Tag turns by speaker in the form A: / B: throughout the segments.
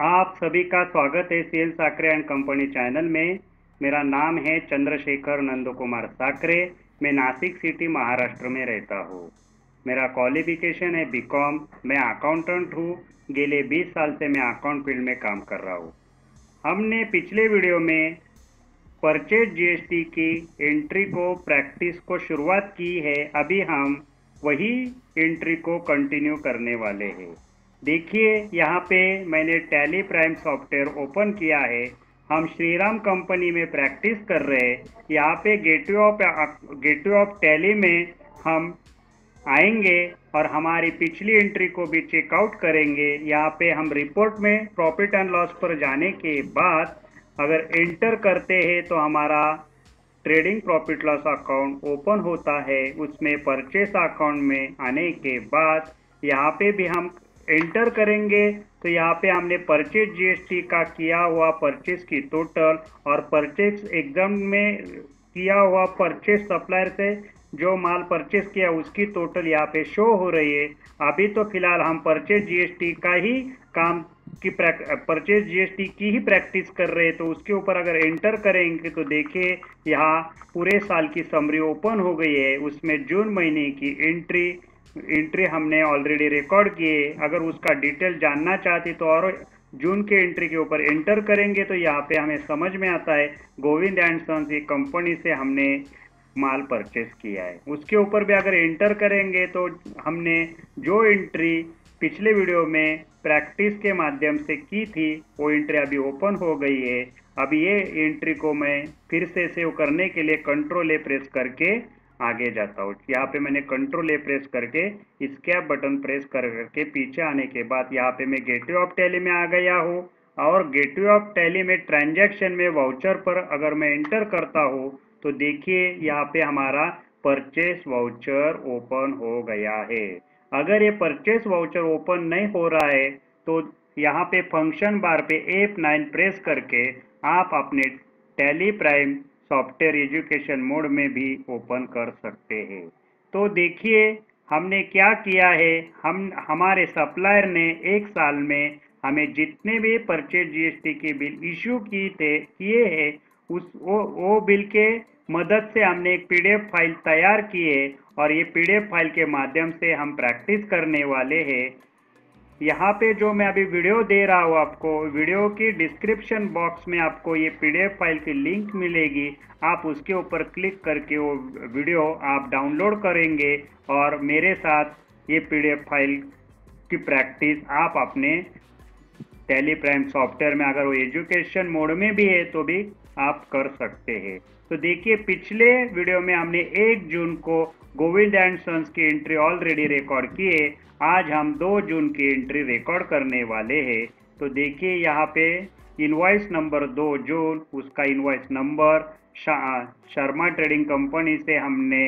A: आप सभी का स्वागत है CL Sakare and company channel में। मेरा नाम है चंद्रशेखर नंद कुमार साकरे। मैं नासिक सिटी महाराष्ट्र में रहता हूँ। मेरा क्वालिफिकेशन है बीकॉम। मैं अकाउंटेंट हूँ। गेले 20 साल से मैं अकाउंट फील्ड में काम कर रहा हूँ। हमने पिछले वीडियो में परचेज जीएसटी की एंट्री को प्रैक्टिस को शुरुआत की है। अभी हम वही एंट्री को कंटिन्यू करने वाले हैं। देखिए, यहाँ पे मैंने टैली प्राइम सॉफ्टवेयर ओपन किया है। हम श्रीराम कंपनी में प्रैक्टिस कर रहे हैं। यहाँ पे गेटवे ऑफ टैली में हम आएंगे और हमारी पिछली एंट्री को भी चेकआउट करेंगे। यहाँ पे हम रिपोर्ट में प्रॉफिट एंड लॉस पर जाने के बाद अगर एंटर करते हैं तो हमारा trading profit loss account open होता है। उसमें परचेस अकाउंट में आने के बाद यहाँ पे भी हम एंटर करेंगे तो यहाँ पे हमने परचेज जीएसटी का किया हुआ परचेस की टोटल और परचेस एग्जाम में किया हुआ परचेस सप्लायर से जो माल परचेस किया उसकी टोटल यहाँ पे शो हो रही है। अभी तो फिलहाल हम परचेज जीएसटी का ही काम की परचेज जीएसटी की ही प्रैक्टिस कर रहे हैं। तो उसके ऊपर अगर एंटर करेंगे तो देखिए यहाँ पूरे साल की समरी ओपन हो गई है। उसमें जून महीने की एंट्री हमने ऑलरेडी रिकॉर्ड किए। अगर उसका डिटेल जानना चाहते तो और जून के एंट्री के ऊपर एंटर करेंगे तो यहाँ पे हमें समझ में आता है गोविंद एंड सन्स की कंपनी से हमने माल परचेस किया है। उसके ऊपर भी अगर एंटर करेंगे तो हमने जो एंट्री पिछले वीडियो में प्रैक्टिस के माध्यम से की थी वो एंट्री अभी ओपन हो गई है। अभी ये एंट्री को मैं फिर से सेव करने के लिए कंट्रोल ए प्रेस करके आगे जाता हूँ। यहाँ पे मैंने कंट्रोल ए प्रेस करके एस्केप बटन प्रेस करके पीछे आने के बाद यहाँ पे मैं गेटवे ऑफ टैली में आ गया हूँ और गेटवे ऑफ टैली में ट्रांजैक्शन में वाउचर पर अगर मैं एंटर करता हूँ तो देखिए यहाँ पे हमारा परचेस वाउचर ओपन हो गया है। अगर ये परचेस वाउचर ओपन नहीं हो रहा है तो यहाँ पे फंक्शन बार पे F9 प्रेस करके आप अपने tally prime software education mode में भी ओपन कर सकते हैं। तो देखिए हमने क्या किया है। हमारे सप्लायर ने एक साल में हमें जितने भी परचेज जीएसटी के बिल इश्यू किए हैं वो बिल के मदद से हमने एक पीडीएफ फाइल तैयार की है और ये पीडीएफ फाइल के माध्यम से हम प्रैक्टिस करने वाले हैं। यहाँ पे जो मैं अभी वीडियो दे रहा हूँ आपको, वीडियो की डिस्क्रिप्शन बॉक्स में आपको ये पीडीएफ फाइल की लिंक मिलेगी। आप उसके ऊपर क्लिक करके वो वीडियो आप डाउनलोड करेंगे और मेरे साथ ये पीडीएफ फाइल की प्रैक्टिस आप अपने टैली प्राइम सॉफ्टवेयर में अगर वो एजुकेशन मोड में भी है तो भी आप कर सकते हैं। तो देखिए पिछले वीडियो में हमने 1 जून को गोविंद एंड सन्स की एंट्री ऑलरेडी रिकॉर्ड की है। आज हम 2 जून की एंट्री रिकॉर्ड करने वाले हैं। तो देखिए यहाँ पे इनवॉइस नंबर 2 जून, उसका invoice number Sharma trading company से हमने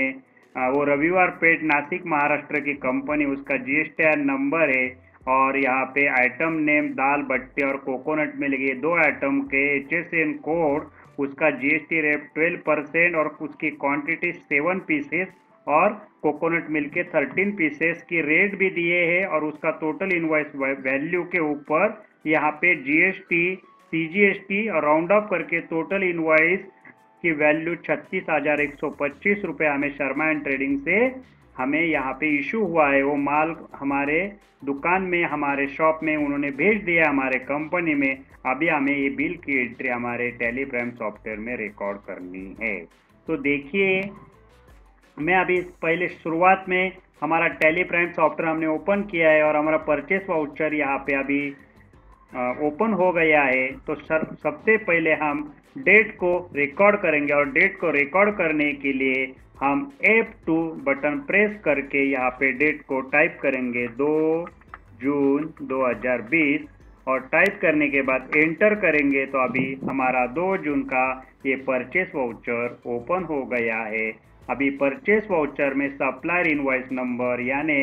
A: वो रविवार पेट नासिक महाराष्ट्र की कंपनी, उसका GSTN नंबर है और यहाँ पे आइटम नेम दाल बट्टी और कोकोनट मिल गए 2 आइटम के HSN कोड, उसका GST रेट 12% और उसकी क्वांटिटी 7 पीसेस और कोकोनट मिल्क के 13 पीसेस की रेट भी दिए हैं और उसका टोटल इनवॉइस वैल्यू के ऊपर यहाँ पे GST CGST और राउंड अप करके टोटल इनवॉइस की वैल्यू 36,125 रुपये हमें शर्मा एंड ट्रेडिंग से हमें यहाँ पे इशू हुआ है। वो माल हमारे दुकान में, हमारे शॉप में उन्होंने भेज दिया हमारे कंपनी में। अभी हमें ये बिल की एंट्री हमारे टैली प्राइम सॉफ्टवेयर में रिकॉर्ड करनी है। तो देखिए मैं अभी पहले शुरुआत में हमारा टैली प्राइम सॉफ्टवेयर हमने ओपन किया है और हमारा परचेस वाउचर यहाँ पे अभी ओपन हो गया है। तो सबसे पहले हम डेट को रिकॉर्ड करेंगे और डेट को रिकॉर्ड करने के लिए हम F2 बटन प्रेस करके यहाँ पे डेट को टाइप करेंगे 2 जून 2020 और टाइप करने के बाद एंटर करेंगे तो अभी हमारा 2 जून का ये परचेस वाउचर ओपन हो गया है। अभी परचेस वाउचर में सप्लायर इनवॉइस नंबर यानी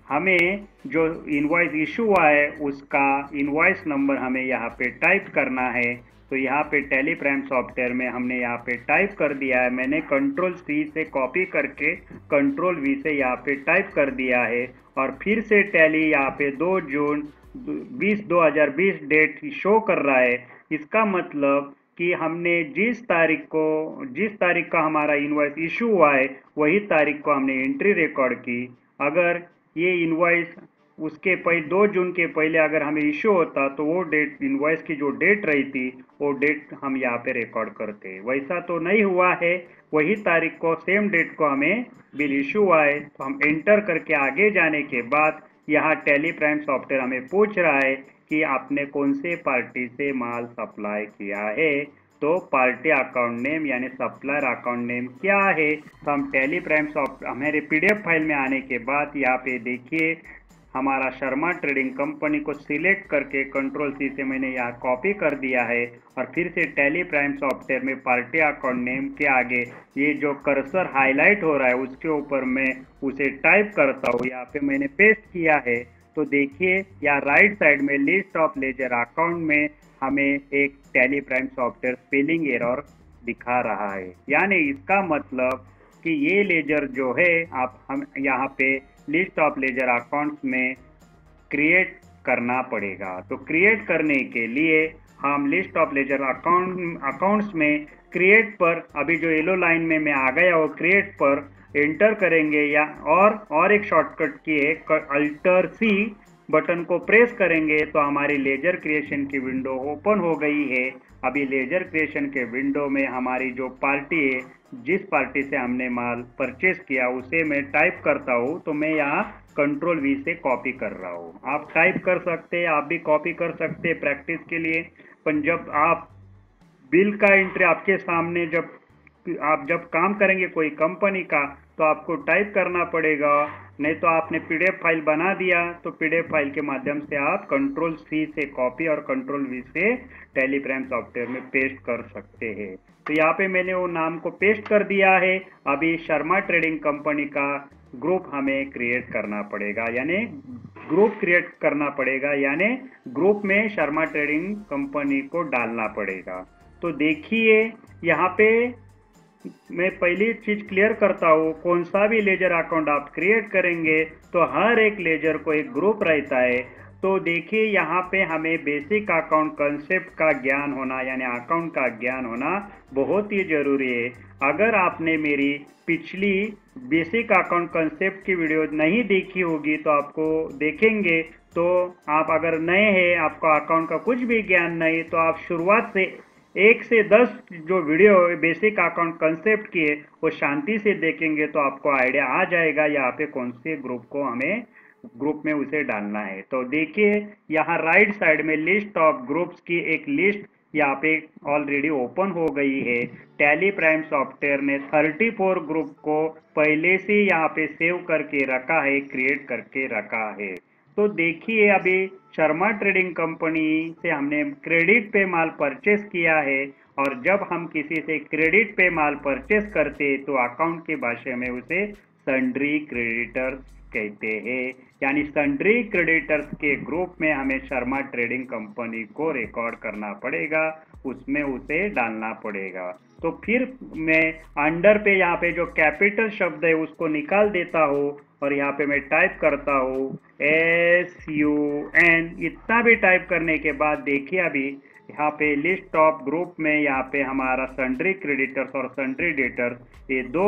A: हमें जो इनवॉइस इशू हुआ है उसका इनवॉइस नंबर हमें यहाँ पे टाइप करना है। तो यहाँ पे टैली प्राइम सॉफ्टवेयर में हमने यहाँ पे टाइप कर दिया है। मैंने कंट्रोल C से कॉपी करके कंट्रोल V से यहाँ पे टाइप कर दिया है और फिर से टैली यहाँ पे 2 जून 20/20 डेट शो कर रहा है। इसका मतलब कि हमने जिस तारीख का हमारा इनवॉइस इशू हुआ है वही तारीख को हमने एंट्री रिकॉर्ड की। अगर ये इनवॉइस उसके पहले 2 जून के पहले अगर हमें इशू होता तो वो डेट, इनवॉइस की जो डेट रही थी वो डेट हम यहाँ पे रिकॉर्ड करते। वैसा तो नहीं हुआ है, वही तारीख को सेम डेट को हमें बिल इशू हुआ है। तो हम एंटर करके आगे जाने के बाद यहाँ टैली प्राइम सॉफ्टवेयर हमें पूछ रहा है कि आपने कौन से पार्टी से माल सप्लाई किया है। तो पार्टी अकाउंट नेम यानी सप्लायर अकाउंट नेम क्या है। तो हम टैली प्राइम सॉफ्ट हमारे पीडीएफ फाइल में आने के बाद यहाँ पे देखिए हमारा शर्मा ट्रेडिंग कंपनी को सिलेक्ट करके कंट्रोल सी से मैंने यहाँ कॉपी कर दिया है और फिर से टैली प्राइम सॉफ्टवेयर में पार्टी अकाउंट नेम के आगे ये जो कर्सर हाईलाइट हो रहा है उसके ऊपर मैं उसे टाइप करता हूँ। यहाँ पे मैंने पेस्ट किया है। तो देखिए यहाँ राइट साइड में लिस्ट ऑफ लेजर अकाउंट में हमें एक tally prime software spelling error दिखा रहा है। यानी इसका मतलब कि ये लेजर जो है आप हम यहाँ पे लिस्ट ऑफ लेजर अकाउंट्स में क्रिएट करना पड़ेगा। तो क्रिएट करने के लिए हम लिस्ट ऑफ लेजर अकाउंट्स में क्रिएट पर, अभी जो येलो लाइन में मैं आ गया वो क्रिएट पर एंटर करेंगे या और एक शॉर्टकट की है अल्टर सी बटन को प्रेस करेंगे तो हमारी लेजर क्रिएशन की विंडो ओपन हो गई है। अभी लेजर क्रिएशन के विंडो में हमारी जो पार्टी है, जिस पार्टी से हमने माल परचेस किया उसे मैं टाइप करता हूँ। तो मैं यहाँ कंट्रोल वी से कॉपी कर रहा हूँ। आप टाइप कर सकते हैं, आप भी कॉपी कर सकते हैं प्रैक्टिस के लिए। पर जब आप बिल का एंट्री आपके सामने जब काम करेंगे कोई कंपनी का तो आपको टाइप करना पड़ेगा। नहीं तो आपने पीडीएफ फाइल बना दिया तो पीडीएफ फाइल के माध्यम से आप कंट्रोल सी से कॉपी और कंट्रोल वी से टैली प्राइम सॉफ्टवेयर में पेस्ट कर सकते हैं। तो यहाँ पे मैंने वो नाम को पेस्ट कर दिया है। अभी शर्मा ट्रेडिंग कंपनी का ग्रुप हमें क्रिएट करना पड़ेगा, यानी ग्रुप क्रिएट करना पड़ेगा, यानी ग्रुप में शर्मा ट्रेडिंग कंपनी को डालना पड़ेगा। तो देखिए यहाँ पे मैं पहली चीज क्लियर करता हूँ, कौन सा भी लेजर अकाउंट आप क्रिएट करेंगे तो हर एक लेजर को एक ग्रुप रहता है। तो देखिए यहाँ पे हमें बेसिक अकाउंट कंसेप्ट का ज्ञान होना, यानी अकाउंट का ज्ञान होना बहुत ही जरूरी है। अगर आपने मेरी पिछली बेसिक अकाउंट कंसेप्ट की वीडियो नहीं देखी होगी तो आपको देखेंगे। तो आप अगर नए हैं, आपको अकाउंट का कुछ भी ज्ञान नहीं, तो आप शुरुआत से 1 से 10 जो वीडियो बेसिक अकाउंट कंसेप्ट की है वो शांति से देखेंगे तो आपको आइडिया आ जाएगा यहाँ पे कौन से ग्रुप को हमें ग्रुप में उसे डालना है। तो देखिए यहाँ राइट साइड में लिस्ट ऑफ ग्रुप्स की एक लिस्ट यहाँ पे ऑलरेडी ओपन हो गई है। टैली प्राइम सॉफ्टवेयर ने 34 ग्रुप को पहले से यहाँ पे सेव करके रखा है, क्रिएट करके रखा है। तो देखिए अभी शर्मा ट्रेडिंग कंपनी से हमने क्रेडिट पे माल परचेस किया है और जब हम किसी से क्रेडिट पे माल परचेस करते तो अकाउंट की भाषा में उसे सन्ड्री क्रेडिटर्स कहते हैं। यानी सन्ड्री क्रेडिटर्स के ग्रुप में हमें शर्मा ट्रेडिंग कंपनी को रिकॉर्ड करना पड़ेगा, उसमें उसे डालना पड़ेगा। तो फिर मैं अंडर पे यहाँ पे जो कैपिटल शब्द है उसको निकाल देता हूँ और यहाँ पे मैं टाइप करता हूँ SUN। इतना भी टाइप करने के बाद देखिए अभी यहाँ पे लिस्ट ऑफ ग्रुप में यहाँ पे हमारा सन्ड्री क्रेडिटर्स और सन्ड्री डेटर्स ये 2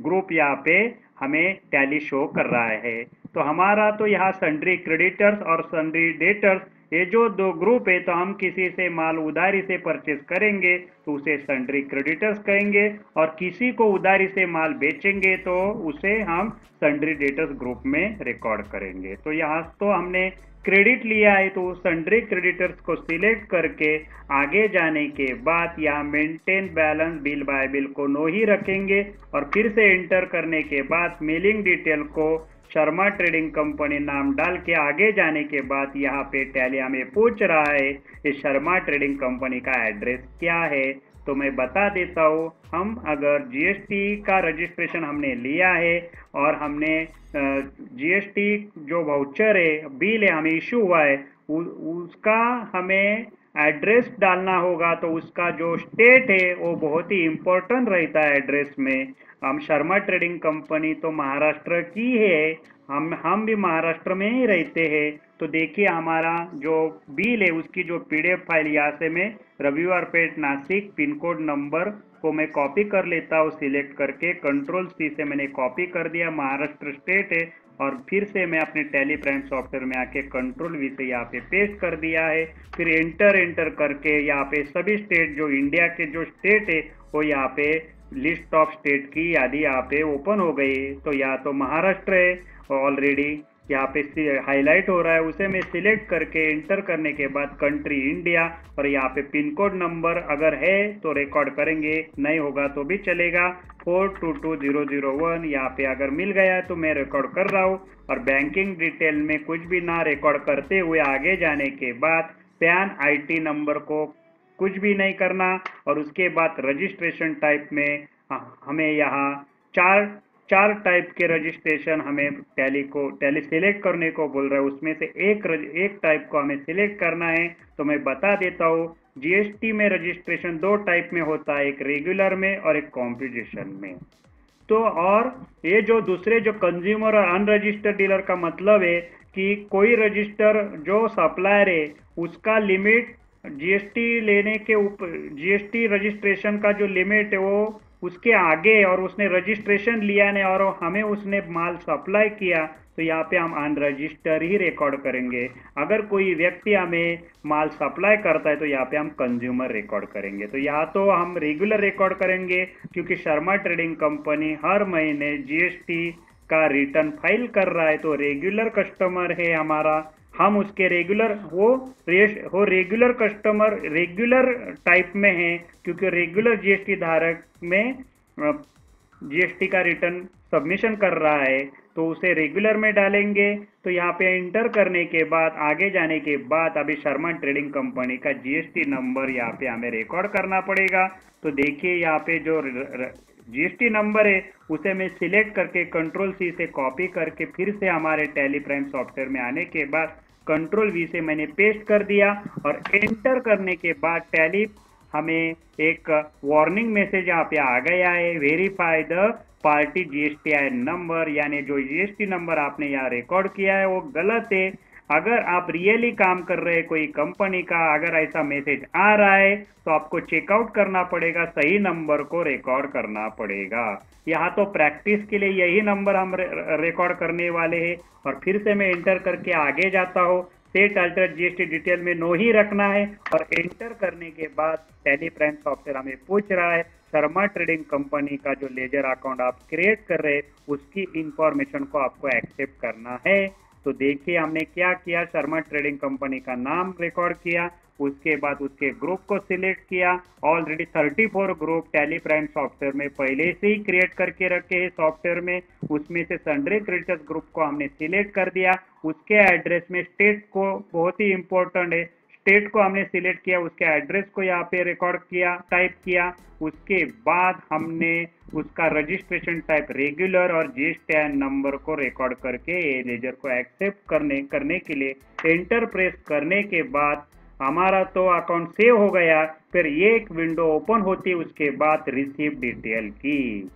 A: ग्रुप यहाँ पे हमें टैली शो कर रहा है। तो हमारा तो यहाँ सन्ड्री क्रेडिटर्स और सन्ड्री डेटर्स ये जो 2 ग्रुप है, तो हम किसी से माल उधारी से परचेस करेंगे तो उसे सन्ड्री क्रेडिटर्स कहेंगे और किसी को उधारी से माल बेचेंगे तो उसे हम सन्ड्री डेटर्स ग्रुप में रिकॉर्ड करेंगे। तो यहाँ तो हमने क्रेडिट लिया है तो सन्ड्री क्रेडिटर्स को सिलेक्ट करके आगे जाने के बाद यहाँ maintain balance bill bye bill को नो ही रखेंगे और फिर से एंटर करने के बाद मेलिंग डिटेल को शर्मा ट्रेडिंग कंपनी नाम डाल के आगे जाने के बाद यहाँ पे टैली हमें पूछ रहा है इस शर्मा ट्रेडिंग कंपनी का एड्रेस क्या है। तो मैं बता देता हूँ, हम अगर जीएसटी का रजिस्ट्रेशन हमने लिया है और हमने जीएसटी जो वाउचर है, बिल है हमें इशू हुआ है, उसका हमें एड्रेस डालना होगा तो उसका जो स्टेट है वो बहुत ही इम्पोर्टेंट रहता है एड्रेस में। हम शर्मा ट्रेडिंग कंपनी तो महाराष्ट्र की है, हम भी महाराष्ट्र में ही रहते हैं। तो देखिए हमारा जो बिल है उसकी जो पीडीएफ फाइल यहाँ से मैं रविवार पेट नासिक पिन कोड नंबर को मैं कॉपी कर लेता हूँ, सिलेक्ट करके कंट्रोल सी से मैंने कॉपी कर दिया, महाराष्ट्र स्टेट है। और फिर से मैं अपने टैली प्राइम सॉफ्टवेयर में आके कंट्रोल वी से यहाँ पे पेस्ट कर दिया है। फिर एंटर करके यहाँ पे सभी स्टेट जो इंडिया के जो स्टेट है वो यहाँ पे लिस्ट ऑफ स्टेट की यादी यहाँ पे ओपन हो गई। तो यहाँ तो महाराष्ट्र है ऑलरेडी यहाँ पे हाईलाइट हो रहा है, उसे मैं सिलेक्ट करके एंटर करने के बाद कंट्री इंडिया और यहाँ पे पिन कोड नंबर अगर है तो रिकॉर्ड करेंगे, नहीं होगा तो भी चलेगा। 422001 यहाँ पे अगर मिल गया तो मैं रिकॉर्ड कर रहा हूँ। और बैंकिंग डिटेल में कुछ भी ना रिकॉर्ड करते हुए आगे जाने के बाद पैन आईटी नंबर को कुछ भी नहीं करना। और उसके बाद रजिस्ट्रेशन टाइप में हमें यहाँ चार टाइप के रजिस्ट्रेशन हमें टैली सिलेक्ट करने को बोल रहा है, उसमें से एक टाइप को हमें सिलेक्ट करना है। तो मैं बता देता हूँ, जीएसटी में रजिस्ट्रेशन दो टाइप में होता है, एक रेगुलर में और एक कॉम्पोजिशन में। तो और ये जो दूसरे जो कंज्यूमर और अनरजिस्टर्ड डीलर का मतलब है कि कोई रजिस्टर जो सप्लायर है उसका लिमिट जीएसटी लेने के ऊपर, जीएसटी रजिस्ट्रेशन का जो लिमिट है वो उसके आगे और उसने रजिस्ट्रेशन लिया नहीं और हमें उसने माल सप्लाई किया तो यहाँ पे हम अनरजिस्टर ही रिकॉर्ड करेंगे। अगर कोई व्यक्ति हमें माल सप्लाई करता है तो यहाँ पे हम कंज्यूमर रिकॉर्ड करेंगे। तो यहाँ तो हम रेगुलर रिकॉर्ड करेंगे क्योंकि शर्मा ट्रेडिंग कंपनी हर महीने जीएसटी का रिटर्न फाइल कर रहा है। तो रेगुलर कस्टमर है हमारा, हम उसके रेगुलर कस्टमर रेगुलर टाइप में है क्योंकि रेगुलर जीएसटी धारक में जीएसटी का रिटर्न सबमिशन कर रहा है तो उसे रेगुलर में डालेंगे। तो यहाँ पे एंटर करने के बाद आगे जाने के बाद अभी शर्मा ट्रेडिंग कंपनी का जीएसटी नंबर यहाँ पे हमें रिकॉर्ड करना पड़ेगा। तो देखिए यहाँ पे जो जीएसटी नंबर है उसे मैं सिलेक्ट करके कंट्रोल सी से कॉपी करके फिर से हमारे टैली प्राइम सॉफ्टवेयर में आने के बाद कंट्रोल वी से मैंने पेस्ट कर दिया। और एंटर करने के बाद टैली हमें एक वार्निंग मैसेज यहाँ पे आ गया है, verify the party GSTI number, यानी जो जीएसटी नंबर आपने यहाँ रिकॉर्ड किया है वो गलत है। अगर आप रियली काम कर रहे हैं कोई कंपनी का, अगर ऐसा मैसेज आ रहा है तो आपको चेकआउट करना पड़ेगा, सही नंबर को रिकॉर्ड करना पड़ेगा। यहाँ तो प्रैक्टिस के लिए यही नंबर हम रिकॉर्ड करने वाले हैं। और फिर से मैं एंटर करके आगे जाता हूँ, सेट अल्टर जीएसटी डिटेल में नो ही रखना है। और एंटर करने के बाद टैली प्राइम सॉफ्टवेयर हमें पूछ रहा है शर्मा ट्रेडिंग कंपनी का जो लेजर अकाउंट आप क्रिएट कर रहे हैं उसकी इंफॉर्मेशन को आपको एक्सेप्ट करना है। तो देखिए हमने क्या किया, शर्मा ट्रेडिंग कंपनी का नाम रिकॉर्ड किया, उसके बाद उसके ग्रुप को सिलेक्ट किया। Already 34 group tally prime software में पहले से ही क्रिएट करके रखे हैं सॉफ्टवेयर में, उसमें से सन्ड्री क्रेडिटर्स ग्रुप को हमने सिलेक्ट कर दिया। उसके एड्रेस में स्टेट को बहुत ही इंपॉर्टेंट है, स्टेट को हमने सिलेक्ट किया, उसके एड्रेस को यहाँ पे रिकॉर्ड किया, टाइप किया। उसके बाद हमने उसका रजिस्ट्रेशन टाइप रेगुलर और जीएसटी नंबर को रिकॉर्ड करके ये लेजर को एक्सेप्ट करने के लिए एंटर प्रेस करने के बाद हमारा तो अकाउंट सेव हो गया। फिर ये एक विंडो ओपन होती है, उसके बाद रिसीव डिटेल की।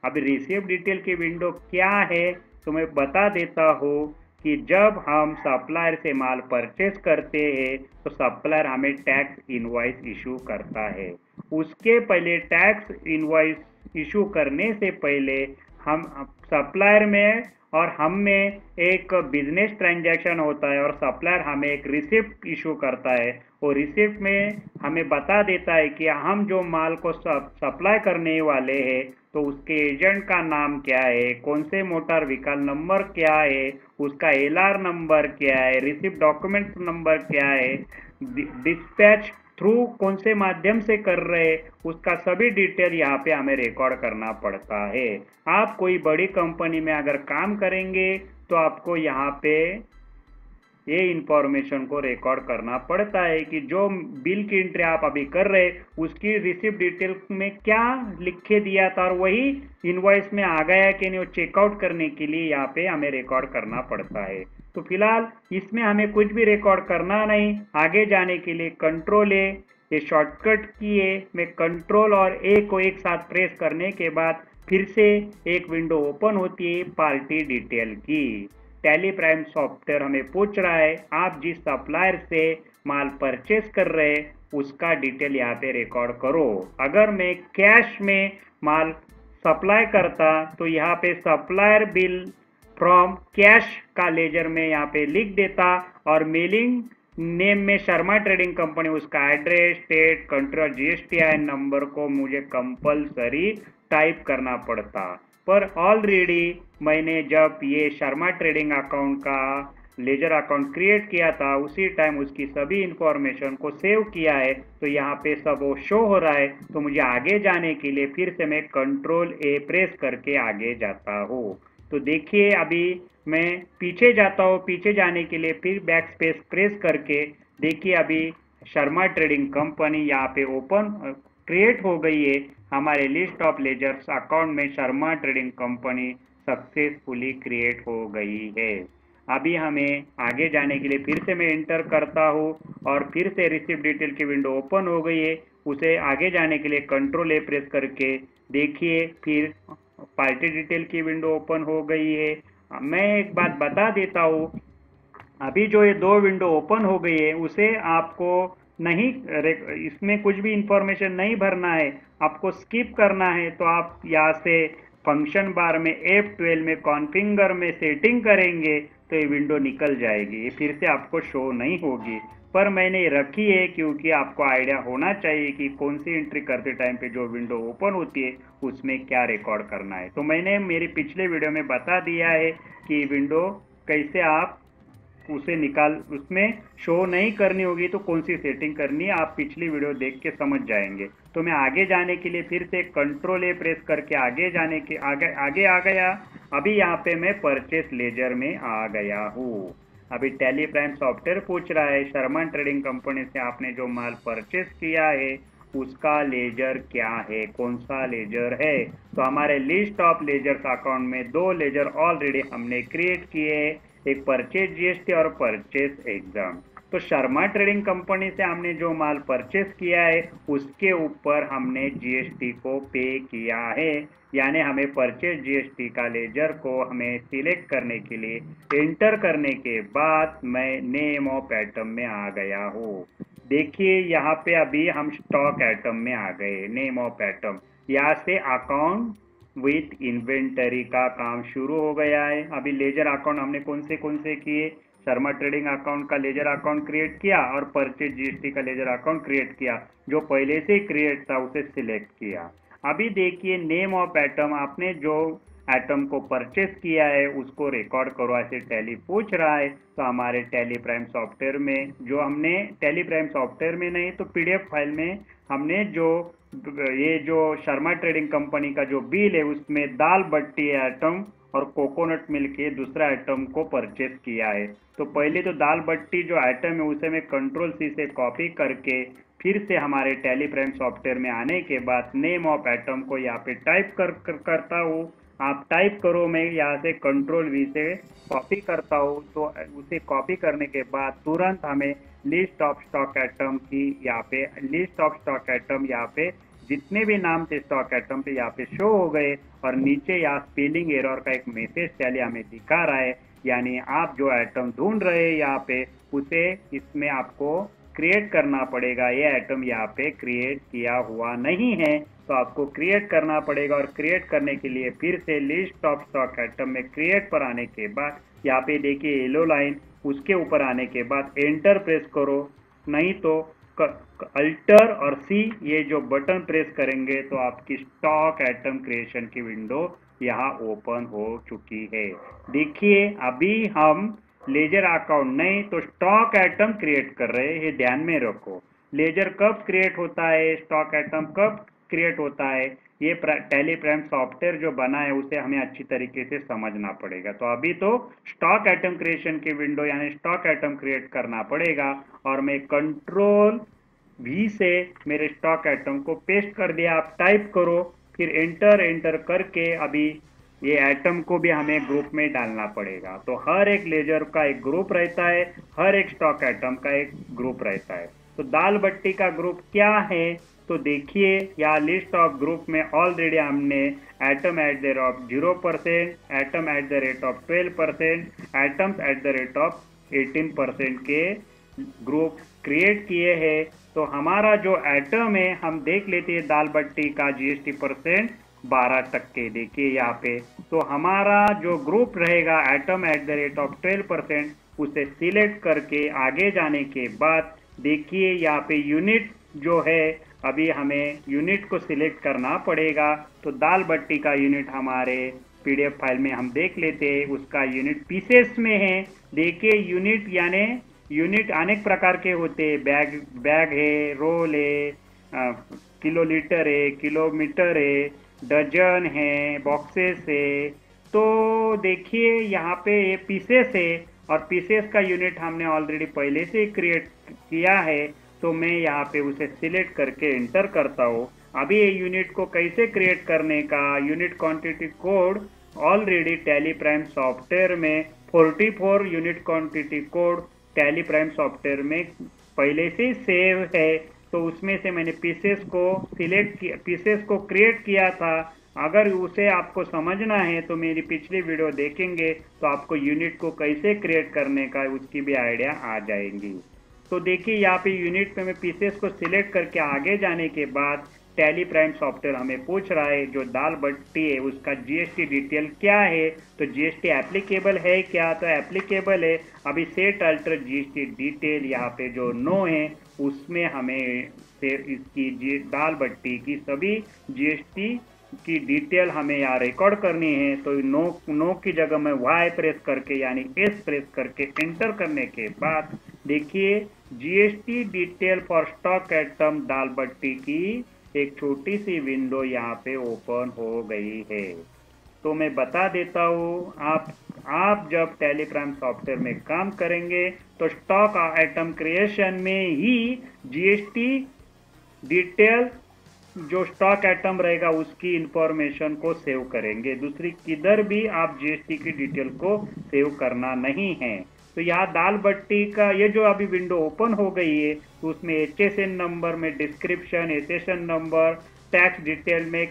A: अब रिसीव डिटेल की विंडो क्या है तो मैं बता देता हूँ कि जब हम सप्लायर से माल परचेस करते हैं तो सप्लायर हमें टैक्स इनवॉइस इशू करता है। उसके पहले टैक्स इनवॉइस इशू करने से पहले हम सप्लायर में और हम में एक बिजनेस ट्रांजैक्शन होता है और सप्लायर हमें एक रिसिप्ट इशू करता है। और रिसिप्ट में हमें बता देता है कि हम जो माल को सप्लाई करने वाले हैं तो उसके एजेंट का नाम क्या है, कौन से मोटर व्हीकल नंबर क्या है, उसका एलआर नंबर क्या है, रिसिप्ट डॉक्यूमेंट नंबर क्या है, डिस्पैच थ्रू कौन से माध्यम से कर रहे हैं, उसका सभी डिटेल यहाँ पे हमें रिकॉर्ड करना पड़ता है। आप कोई बड़ी कंपनी में अगर काम करेंगे तो आपको यहाँ पे ये इंफॉर्मेशन को रिकॉर्ड करना पड़ता है कि जो बिल की एंट्री आप अभी कर रहे उसकी रिसिप्ट डिटेल में क्या लिख के दिया था और वही इनवॉइस में आ गया कि नहीं, वो चेकआउट करने के लिए यहाँ पे हमें रिकॉर्ड करना पड़ता है। तो फिलहाल इसमें हमें कुछ भी रिकॉर्ड करना नहीं। आगे जाने के लिए कंट्रोल ए, ये शॉर्टकट की है। मैं कंट्रोल और ए को एक साथ प्रेस करने के बाद फिर से एक विंडो ओपन होती है पार्टी डिटेल की। टैली प्राइम सॉफ्टवेयर हमें पूछ रहा है आप जिस सप्लायर से माल परचेस कर रहे उसका डिटेल यहाँ पे रिकॉर्ड करो। अगर मैं कैश में माल सप्लाई करता तो यहाँ पे सप्लायर बिल फ्रॉम कैश का लेजर में यहाँ पे लिख देता और मेलिंग नेम में शर्मा ट्रेडिंग कंपनी, उसका एड्रेस, स्टेट, कंट्री और GSTIN नंबर को मुझे कंपलसरी टाइप करना पड़ता। पर ऑलरेडी मैंने जब ये शर्मा ट्रेडिंग अकाउंट का लेजर अकाउंट क्रिएट किया था उसी टाइम उसकी सभी इंफॉर्मेशन को सेव किया है, तो यहाँ पे सब वो शो हो रहा है। तो मुझे आगे जाने के लिए फिर से मैं कंट्रोल ए प्रेस करके आगे जाता हूँ। तो देखिए अभी मैं पीछे जाता हूँ, पीछे जाने के लिए फिर बैक स्पेस प्रेस करके देखिए अभी शर्मा ट्रेडिंग कंपनी यहाँ पे ओपन क्रिएट हो गई है। हमारे लिस्ट ऑफ लेजर्स अकाउंट में Sharma trading company successfully create हो गई है। अभी हमें आगे जाने के लिए फिर से मैं एंटर करता हूँ और फिर से रिसिप्ट डिटेल की विंडो ओपन हो गई है। उसे आगे जाने के लिए कंट्रोल ए प्रेस करके देखिए फिर पार्टी डिटेल की विंडो ओपन हो गई है। मैं एक बात बता देता हूँ, अभी जो ये दो विंडो ओपन हो गई है उसे आपको नहीं, इसमें कुछ भी इंफॉर्मेशन नहीं भरना है, आपको स्किप करना है। तो आप यहाँ से फंक्शन बार में F12 में कॉन्फ़िगर में सेटिंग करेंगे तो ये विंडो निकल जाएगी, ये फिर से आपको शो नहीं होगी। पर मैंने रखी है क्योंकि आपको आइडिया होना चाहिए कि कौन सी एंट्री करते टाइम पे जो विंडो ओपन होती है उसमें क्या रिकॉर्ड करना है। तो मैंने मेरे पिछले वीडियो में बता दिया है कि विंडो कैसे आप उसे निकाल, उसमें शो नहीं करनी होगी तो कौन सी सेटिंग करनी है, आप पिछली वीडियो देख के समझ जाएंगे। तो मैं आगे जाने के लिए फिर से कंट्रोल ए प्रेस करके आगे जाने के आगे आ गया। अभी यहाँ पे मैं परचेस लेजर में आ गया हूँ। अभी टैली प्राइम सॉफ्टवेयर पूछ रहा है शर्मा ट्रेडिंग कंपनी से आपने जो माल परचेस किया है उसका लेजर क्या है, कौन सा लेजर है। तो हमारे लिस्ट ऑफ लेजर्स अकाउंट में दो लेजर ऑलरेडी हमने क्रिएट किए, एक परचेज GST और परचेज एग्जाम। तो शर्मा ट्रेडिंग कंपनी से हमने जो माल परचेस किया है उसके ऊपर हमने GST को पे किया है, यानी हमें परचेज GST का लेजर को हमें सिलेक्ट करने के लिए एंटर करने के बाद मैं नेम ऑफ आइटम में आ गया हूँ। देखिए यहाँ पे अभी हम स्टॉक आइटम में आ गए, नेम ऑफ आइटम। यहाँ से अकाउंट विथ इन्वेंटरी का काम शुरू हो गया है। अभी लेजर अकाउंट हमने कौन से किए, शर्मा ट्रेडिंग अकाउंट का लेजर अकाउंट क्रिएट किया और परचेज GST का लेजर अकाउंट क्रिएट किया। जो पहले से क्रिएट था उसे सिलेक्ट किया। अभी देखिए नेम ऑफ आइटम, आपने जो आइटम को परचेस किया है उसको रिकॉर्ड करो ऐसे टैली पूछ रहा है। तो हमारे टैली प्राइम सॉफ्टवेयर में जो हमने टैली प्राइम सॉफ्टवेयर में नहीं तो PDF फाइल में हमने जो ये जो शर्मा ट्रेडिंग कंपनी का जो बिल है उसमें दाल बट्टी आइटम और कोकोनट मिल्क के दूसरा आइटम को परचेस किया है। तो पहले तो दाल बट्टी जो आइटम है उसे मैं कंट्रोल C से कॉपी करके फिर से हमारे टैली प्राइम सॉफ्टवेयर में आने के बाद नेम ऑफ आइटम को यहाँ पे टाइप करता हूँ। आप टाइप करो, मैं यहाँ से कंट्रोल V से कॉपी करता हूँ। तो उसे कॉपी करने के बाद तुरंत हमें लिस्ट ऑफ स्टॉक आइटम की यहाँ पे लिस्ट ऑफ स्टॉक आइटम यहाँ पे जितने भी नाम थे स्टॉक आइटम पे यहाँ पे शो हो गए और नीचे यहाँ स्पेलिंग एरर का एक मैसेज टैली हमें दिखा रहा है, यानी आप जो आइटम ढूंढ रहे हैं यहाँ पे उसे इसमें आपको क्रिएट करना पड़ेगा। ये आइटम यहाँ पे क्रिएट किया हुआ नहीं है तो आपको क्रिएट करना पड़ेगा। और क्रिएट करने के लिए फिर से लिस्ट ऑफ स्टॉक आइटम में क्रिएट पर आने के बाद यहाँ पे देखिए येलो लाइन, उसके ऊपर आने के बाद एंटर प्रेस करो, नहीं तो अल्टर और C ये जो बटन प्रेस करेंगे तो आपकी स्टॉक आइटम क्रिएशन की विंडो यहाँ ओपन हो चुकी है। देखिए अभी हम लेजर अकाउंट नहीं तो स्टॉक आइटम क्रिएट कर रहे हैं, ये ध्यान में रखो। लेजर कब क्रिएट होता है, स्टॉक आइटम कब क्रिएट होता है, ये टैली प्राइम सॉफ्टवेयर जो बना है उसे हमें अच्छी तरीके से समझना पड़ेगा। तो अभी तो स्टॉक आइटम क्रिएशन की विंडो यानी स्टॉक आइटम क्रिएट करना पड़ेगा और मैं कंट्रोल V से मेरे स्टॉक आइटम को पेस्ट कर दिया। आप टाइप करो फिर एंटर करके अभी ये एटम को भी हमें ग्रुप में डालना पड़ेगा। तो हर एक लेजर का एक ग्रुप रहता है, हर एक स्टॉक एटम का एक ग्रुप रहता है। तो दाल बट्टी का ग्रुप क्या है, तो देखिए यहाँ लिस्ट ऑफ ग्रुप में ऑलरेडी हमने atom at the rate of 0%, atom at the rate of 12%, atoms at the rate of 18% के ग्रुप क्रिएट किए हैं। तो हमारा जो एटम है, हम देख लेते हैं दाल बट्टी का जीएसटी परसेंट 12%। देखिए यहाँ पे, तो हमारा जो ग्रुप रहेगा atom at the rate of 12%, उसे सिलेक्ट करके आगे जाने के बाद देखिए यहाँ पे यूनिट जो है, अभी हमें यूनिट को सिलेक्ट करना पड़ेगा। तो दाल बट्टी का यूनिट हमारे पीडीएफ फाइल में हम देख लेते हैं, उसका यूनिट पीसेस में है। देखिए यूनिट यानी यूनिट अनेक प्रकार के होते हैं, बैग है, रोल है, किलोलीटर है, किलोमीटर है, डजन है, बॉक्सेस है। तो देखिए यहाँ पे ये पीसेस है और पीसेस का यूनिट हमने ऑलरेडी पहले से क्रिएट किया है। तो मैं यहाँ पे उसे सिलेक्ट करके एंटर करता हूँ। अभी ये यूनिट को कैसे क्रिएट करने का, unit quantity code already tally prime software में 44 unit quantity code tally prime software में पहले से सेव है। तो उसमें से मैंने पीसेस को सिलेक्ट किया, पीसेस को क्रिएट किया था। अगर उसे आपको समझना है तो मेरी पिछली वीडियो देखेंगे तो आपको यूनिट को कैसे क्रिएट करने का उसकी भी आइडिया आ जाएंगी। तो देखिए यहाँ पे यूनिट पे मैं पीसेस को सिलेक्ट करके आगे जाने के बाद टैली प्राइम सॉफ्टवेयर हमें पूछ रहा है जो दाल बट्टी है उसका जीएसटी डिटेल क्या है। तो जीएसटी एप्लीकेबल है क्या, तो एप्लीकेबल है। अभी सेट अल्टर जीएसटी डिटेल यहाँ पे जो नो है उसमें हमें फिर इसकी दाल बट्टी की सभी जीएसटी की डिटेल हमें यहाँ रिकॉर्ड करनी है। तो नो की जगह में वाई प्रेस करके यानी एस प्रेस करके एंटर करने के बाद देखिए GST detail for stock item dal batti की एक छोटी सी विंडो यहाँ पे ओपन हो गई है। तो मैं बता देता हूँ, आप जब टैली प्राइम सॉफ्टवेयर में काम करेंगे तो स्टॉक आइटम क्रिएशन में ही जीएसटी डिटेल जो स्टॉक आइटम रहेगा उसकी इंफॉर्मेशन को सेव करेंगे। दूसरी किधर भी आप जीएसटी की डिटेल को सेव करना नहीं है। तो यहाँ दाल बट्टी का ये जो अभी विंडो ओपन हो गई है तो उसमें एचएसएन नंबर में description, SSN number, tax detail में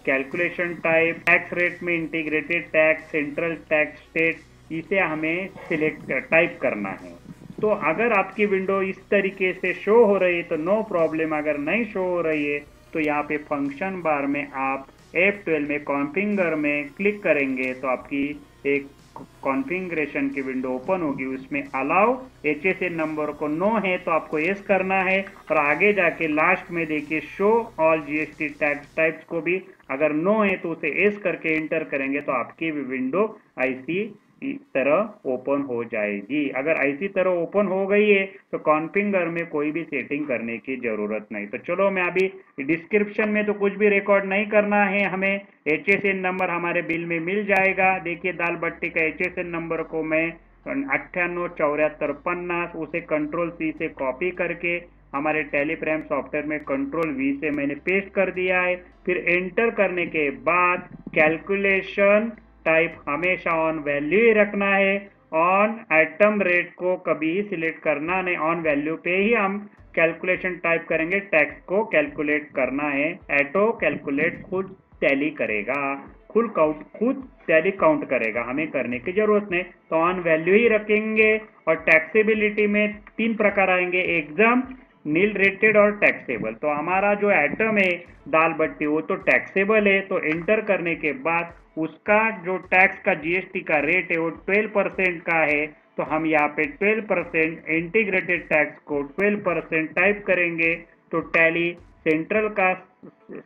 A: कैलकुलेशन टाइप, टैक्स रेट में integrated tax, central tax state, इसे हमें सिलेक्ट टाइप करना है। तो अगर आपकी विंडो इस तरीके से शो हो रही है तो नो प्रॉब्लम। अगर नहीं शो हो रही है तो यहाँ पे फंक्शन बार में आप F12 में कॉन्फ़िगर में क्लिक करेंगे तो आपकी एक कॉन्फ़िगरेशन की विंडो ओपन होगी। उसमें अलाउ एचएसएन नंबर को नो है तो आपको यस करना है और आगे जाके लास्ट में देखिए show all GST tax types को भी अगर नो है तो उसे यस करके एंटर करेंगे तो आपकी विंडो ऐसी तरह ओपन हो जाएगी। अगर ऐसी तरह ओपन हो गई है तो कॉन्फ़िगर में कोई भी सेटिंग करने की जरूरत नहीं। तो चलो मैं अभी डिस्क्रिप्शन में तो कुछ भी रिकॉर्ड नहीं करना है, हमें एचएसएन नंबर हमारे बिल में मिल जाएगा। देखिए दाल बट्टी का एचएसएन नंबर को मैं 987450 उसे कंट्रोल सी से कॉपी करके हमारे टैली प्राइम सॉफ्टवेयर में कंट्रोल वी से मैंने पेस्ट कर दिया है। फिर एंटर करने के बाद कैलकुलेशन टाइप हमेशा ऑन वैल्यू ही रखना है। ऑन आइटम रेट को कभी सिलेक्ट करना नहीं, ऑन वैल्यू पे ही हम कैलकुलेशन टाइप करेंगे। टैक्स को कैलकुलेट करना है, ऑटो कैलकुलेट खुद टैली करेगा, खुद टैली काउंट करेगा, हमें करने की जरूरत नहीं। तो ऑन वैल्यू ही रखेंगे। और टैक्सेबिलिटी में 3 प्रकार आएंगे, एग्जाम, नील रेटेड और टैक्सेबल। तो हमारा जो आइटम है दाल बट्टी वो तो टैक्सेबल है। तो एंटर करने के बाद उसका जो टैक्स का जीएसटी का रेट है वो 12% का है। तो हम यहाँ पे 12% इंटीग्रेटेड टैक्स को 12% टाइप करेंगे। तो टैली सेंट्रल का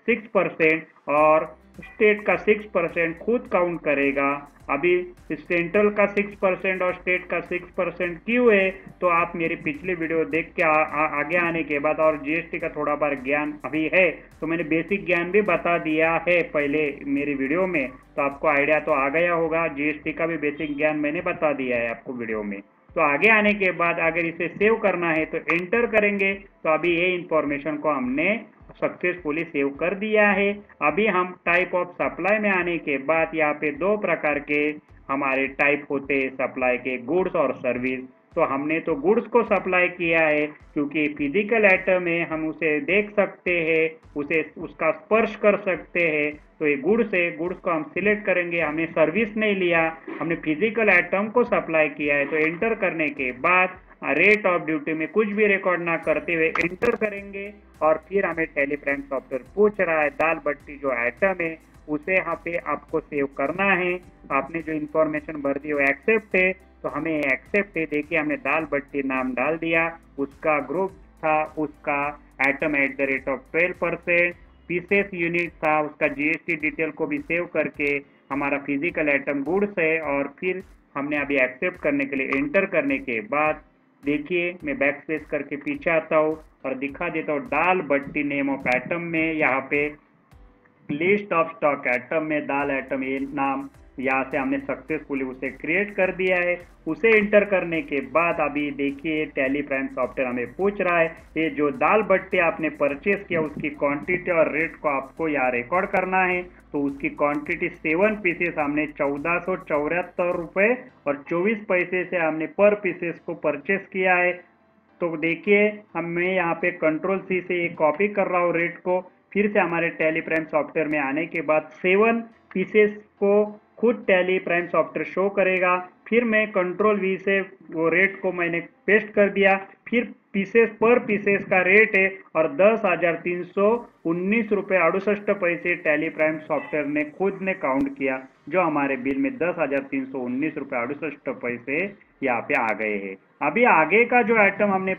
A: 6% और स्टेट का 6% खुद काउंट करेगा। अभी सेंट्रल का 6% और स्टेट का 6% क्यों है, तो आप मेरी पिछली वीडियो देख के आगे आने के बाद, और जीएसटी का थोड़ा बार ज्ञान अभी है तो मैंने बेसिक ज्ञान भी बता दिया है पहले मेरी वीडियो में, तो आपको आइडिया तो आ गया होगा। जीएसटी का भी बेसिक ज्ञान मैंने बता दिया है आपको वीडियो में। तो आगे आने के बाद अगर इसे सेव करना है तो एंटर करेंगे। तो अभी ये इंफॉर्मेशन को हमने सक्सेसफुली सेव कर दिया है। अभी हम टाइप ऑफ सप्लाई में आने के बाद यहाँ पे दो प्रकार के हमारे टाइप होते हैं सप्लाई के, गुड्स और सर्विस। तो हमने तो गुड्स को सप्लाई किया है क्योंकि फिजिकल आइटम है, हम उसे देख सकते हैं, उसे उसका स्पर्श कर सकते हैं। तो ये गुड्स है, गुड्स को हम सिलेक्ट करेंगे। हमने सर्विस नहीं लिया, हमने फिजिकल आइटम को सप्लाई किया है। तो एंटर करने के बाद रेट ऑफ ड्यूटी में कुछ भी रिकॉर्ड ना करते हुए एंटर करेंगे और फिर हमें टेलीप्राइम सॉफ्टवेयर पूछ रहा है दाल बट्टी जो आइटम है उसे यहाँ पे आपको सेव करना है। आपने जो इंफॉर्मेशन भर दी वो एक्सेप्ट है, तो हमें एक्सेप्ट है। देखिए हमने दाल बट्टी नाम डाल दिया, उसका ग्रुप था, उसका item at the rate of 12%, pieces unit था, उसका जीएसटी डिटेल को भी सेव करके हमारा फिजिकल आइटम गुड्स है। और फिर हमने अभी एक्सेप्ट करने के लिए एंटर करने के बाद देखिए मैं बैक स्पेस करके पीछे आता हूँ और दिखा देता हूँ दाल बट्टी नेम ऑफ आइटम में यहाँ पे लिस्ट ऑफ स्टॉक आइटम में दाल आइटम ये नाम यहाँ से हमने सक्सेसफुली उसे क्रिएट कर दिया है। उसे इंटर करने के बाद अभी देखिए टेलीप्राइम सॉफ्टवेयर हमें पूछ रहा है ये जो दाल बट्टी आपने परचेस किया उसकी क्वांटिटी और रेट को आपको यहाँ रिकॉर्ड करना है। तो उसकी क्वांटिटी 7 पीसेस हमने 1474 रुपये और 24 पैसे से हमने पर पीसेस को परचेस किया है। तो देखिए मैं यहाँ पे कंट्रोल सी से ये कॉपी कर रहा हूँ रेट को। फिर से हमारे टेलीप्राइम सॉफ्टवेयर में आने के बाद 7 पीसेस को खुद टेलीप्राइम सॉफ्टवेयर शो करेगा। फिर मैं कंट्रोल वी से वो रेट को मैंने पेस्ट कर दिया। फिर पीसेस पर पीसेस का रेट है और 10,319 रुपये 68 पैसे टेलीप्राइम सॉफ्टवेयर ने खुद ने काउंट किया, जो हमारे बिल में 10,319 रुपये 68 पैसे यहाँ पे आ गए हैं। अभी आगे का जो आइटम हमने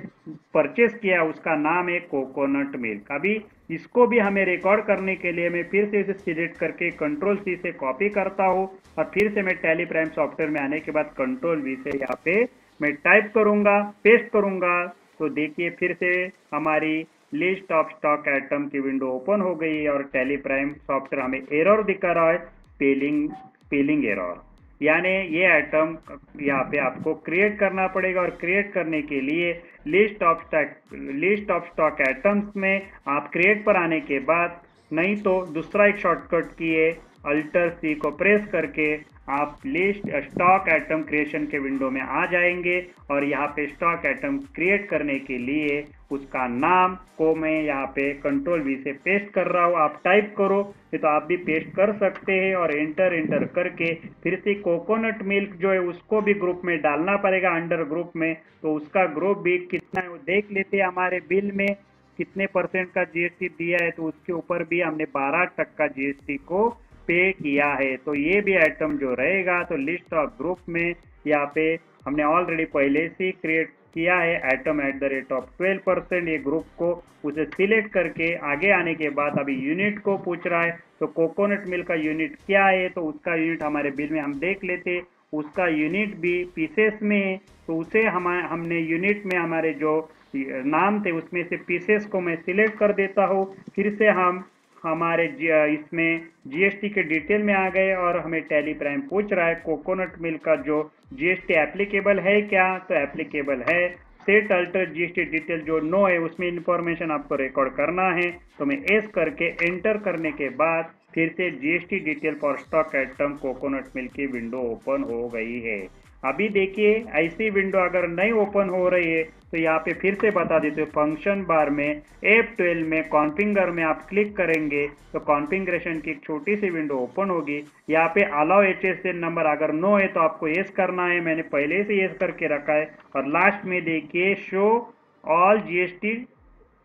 A: परचेस किया उसका नाम है कोकोनट मिल्क। अभी इसको भी हमें रिकॉर्ड करने के लिए मैं फिर से इसे सिलेक्ट करके कंट्रोल सी से कॉपी करता हूँ और फिर से मैं टेलीप्राइम सॉफ्टवेयर में आने के बाद कंट्रोल वी से यहाँ पे मैं टाइप करूंगा, पेस्ट करूंगा। तो देखिए फिर से हमारी लिस्ट ऑफ स्टॉक आइटम की विंडो ओपन हो गई और टेलीप्राइम सॉफ्टवेयर हमें एरर दिखा रहा है, स्पेलिंग एरर। यानी ये आइटम यहाँ पे आपको क्रिएट करना पड़ेगा और क्रिएट करने के लिए लिस्ट ऑफ स्टॉक आइटम्स में आप क्रिएट पर आने के बाद, नहीं तो दूसरा एक शॉर्टकट की है अल्टर सी को प्रेस करके आप लिस्ट स्टॉक आइटम क्रिएशन के विंडो में आ जाएंगे और यहाँ पे स्टॉक आइटम क्रिएट करने के लिए उसका नाम को मैं यहाँ पे कंट्रोल वी से पेस्ट कर रहा हूँ। आप टाइप करो तो आप भी पेस्ट कर सकते हैं और एंटर करके फिर से कोकोनट मिल्क जो है उसको भी ग्रुप में डालना पड़ेगा, अंडर ग्रुप में। तो उसका ग्रुप भी कितना है वो देख लेते हैं, हमारे बिल में कितने परसेंट का जीएसटी दिया है। तो उसके ऊपर भी हमने 12% जीएसटी को पे किया है। तो ये भी आइटम जो रहेगा तो लिस्ट ऑफ ग्रुप में यहाँ पे हमने ऑलरेडी पहले से क्रिएट किया है item at the rate of 12%। ये ग्रुप को उसे सिलेक्ट करके आगे आने के बाद अभी यूनिट को पूछ रहा है। तो कोकोनट मिल्क का यूनिट क्या है, तो उसका यूनिट हमारे बिल में हम देख लेते। उसका यूनिट भी पीसेस में है, तो उसे हमने यूनिट में हमारे जो नाम थे उसमें से पीसेस को मैं सिलेक्ट कर देता हूँ। फिर से हम हमारे इसमें जीएसटी के डिटेल में आ गए और हमें टेलीप्राइम पूछ रहा है कोकोनट मिल्क का जो जीएसटी एप्लीकेबल है क्या, तो एप्लीकेबल है। सेट अल्टर जीएसटी डिटेल जो नो है उसमें इंफॉर्मेशन आपको रिकॉर्ड करना है। तो मैं एस करके एंटर करने के बाद फिर से GST detail for stock item coconut milk की विंडो ओपन हो गई है। अभी देखिए ऐसी विंडो अगर नहीं ओपन हो रही है तो यहाँ पे फिर से बता देते हो फंक्शन बार में F12 में कॉन्फ़िगर में आप क्लिक करेंगे तो कॉन्फ़िगरेशन की एक छोटी सी विंडो ओपन होगी। यहाँ पे अलाउ HSN नंबर अगर नो है तो आपको यस करना है, मैंने पहले से यस करके रखा है। और लास्ट में देखिए show all GST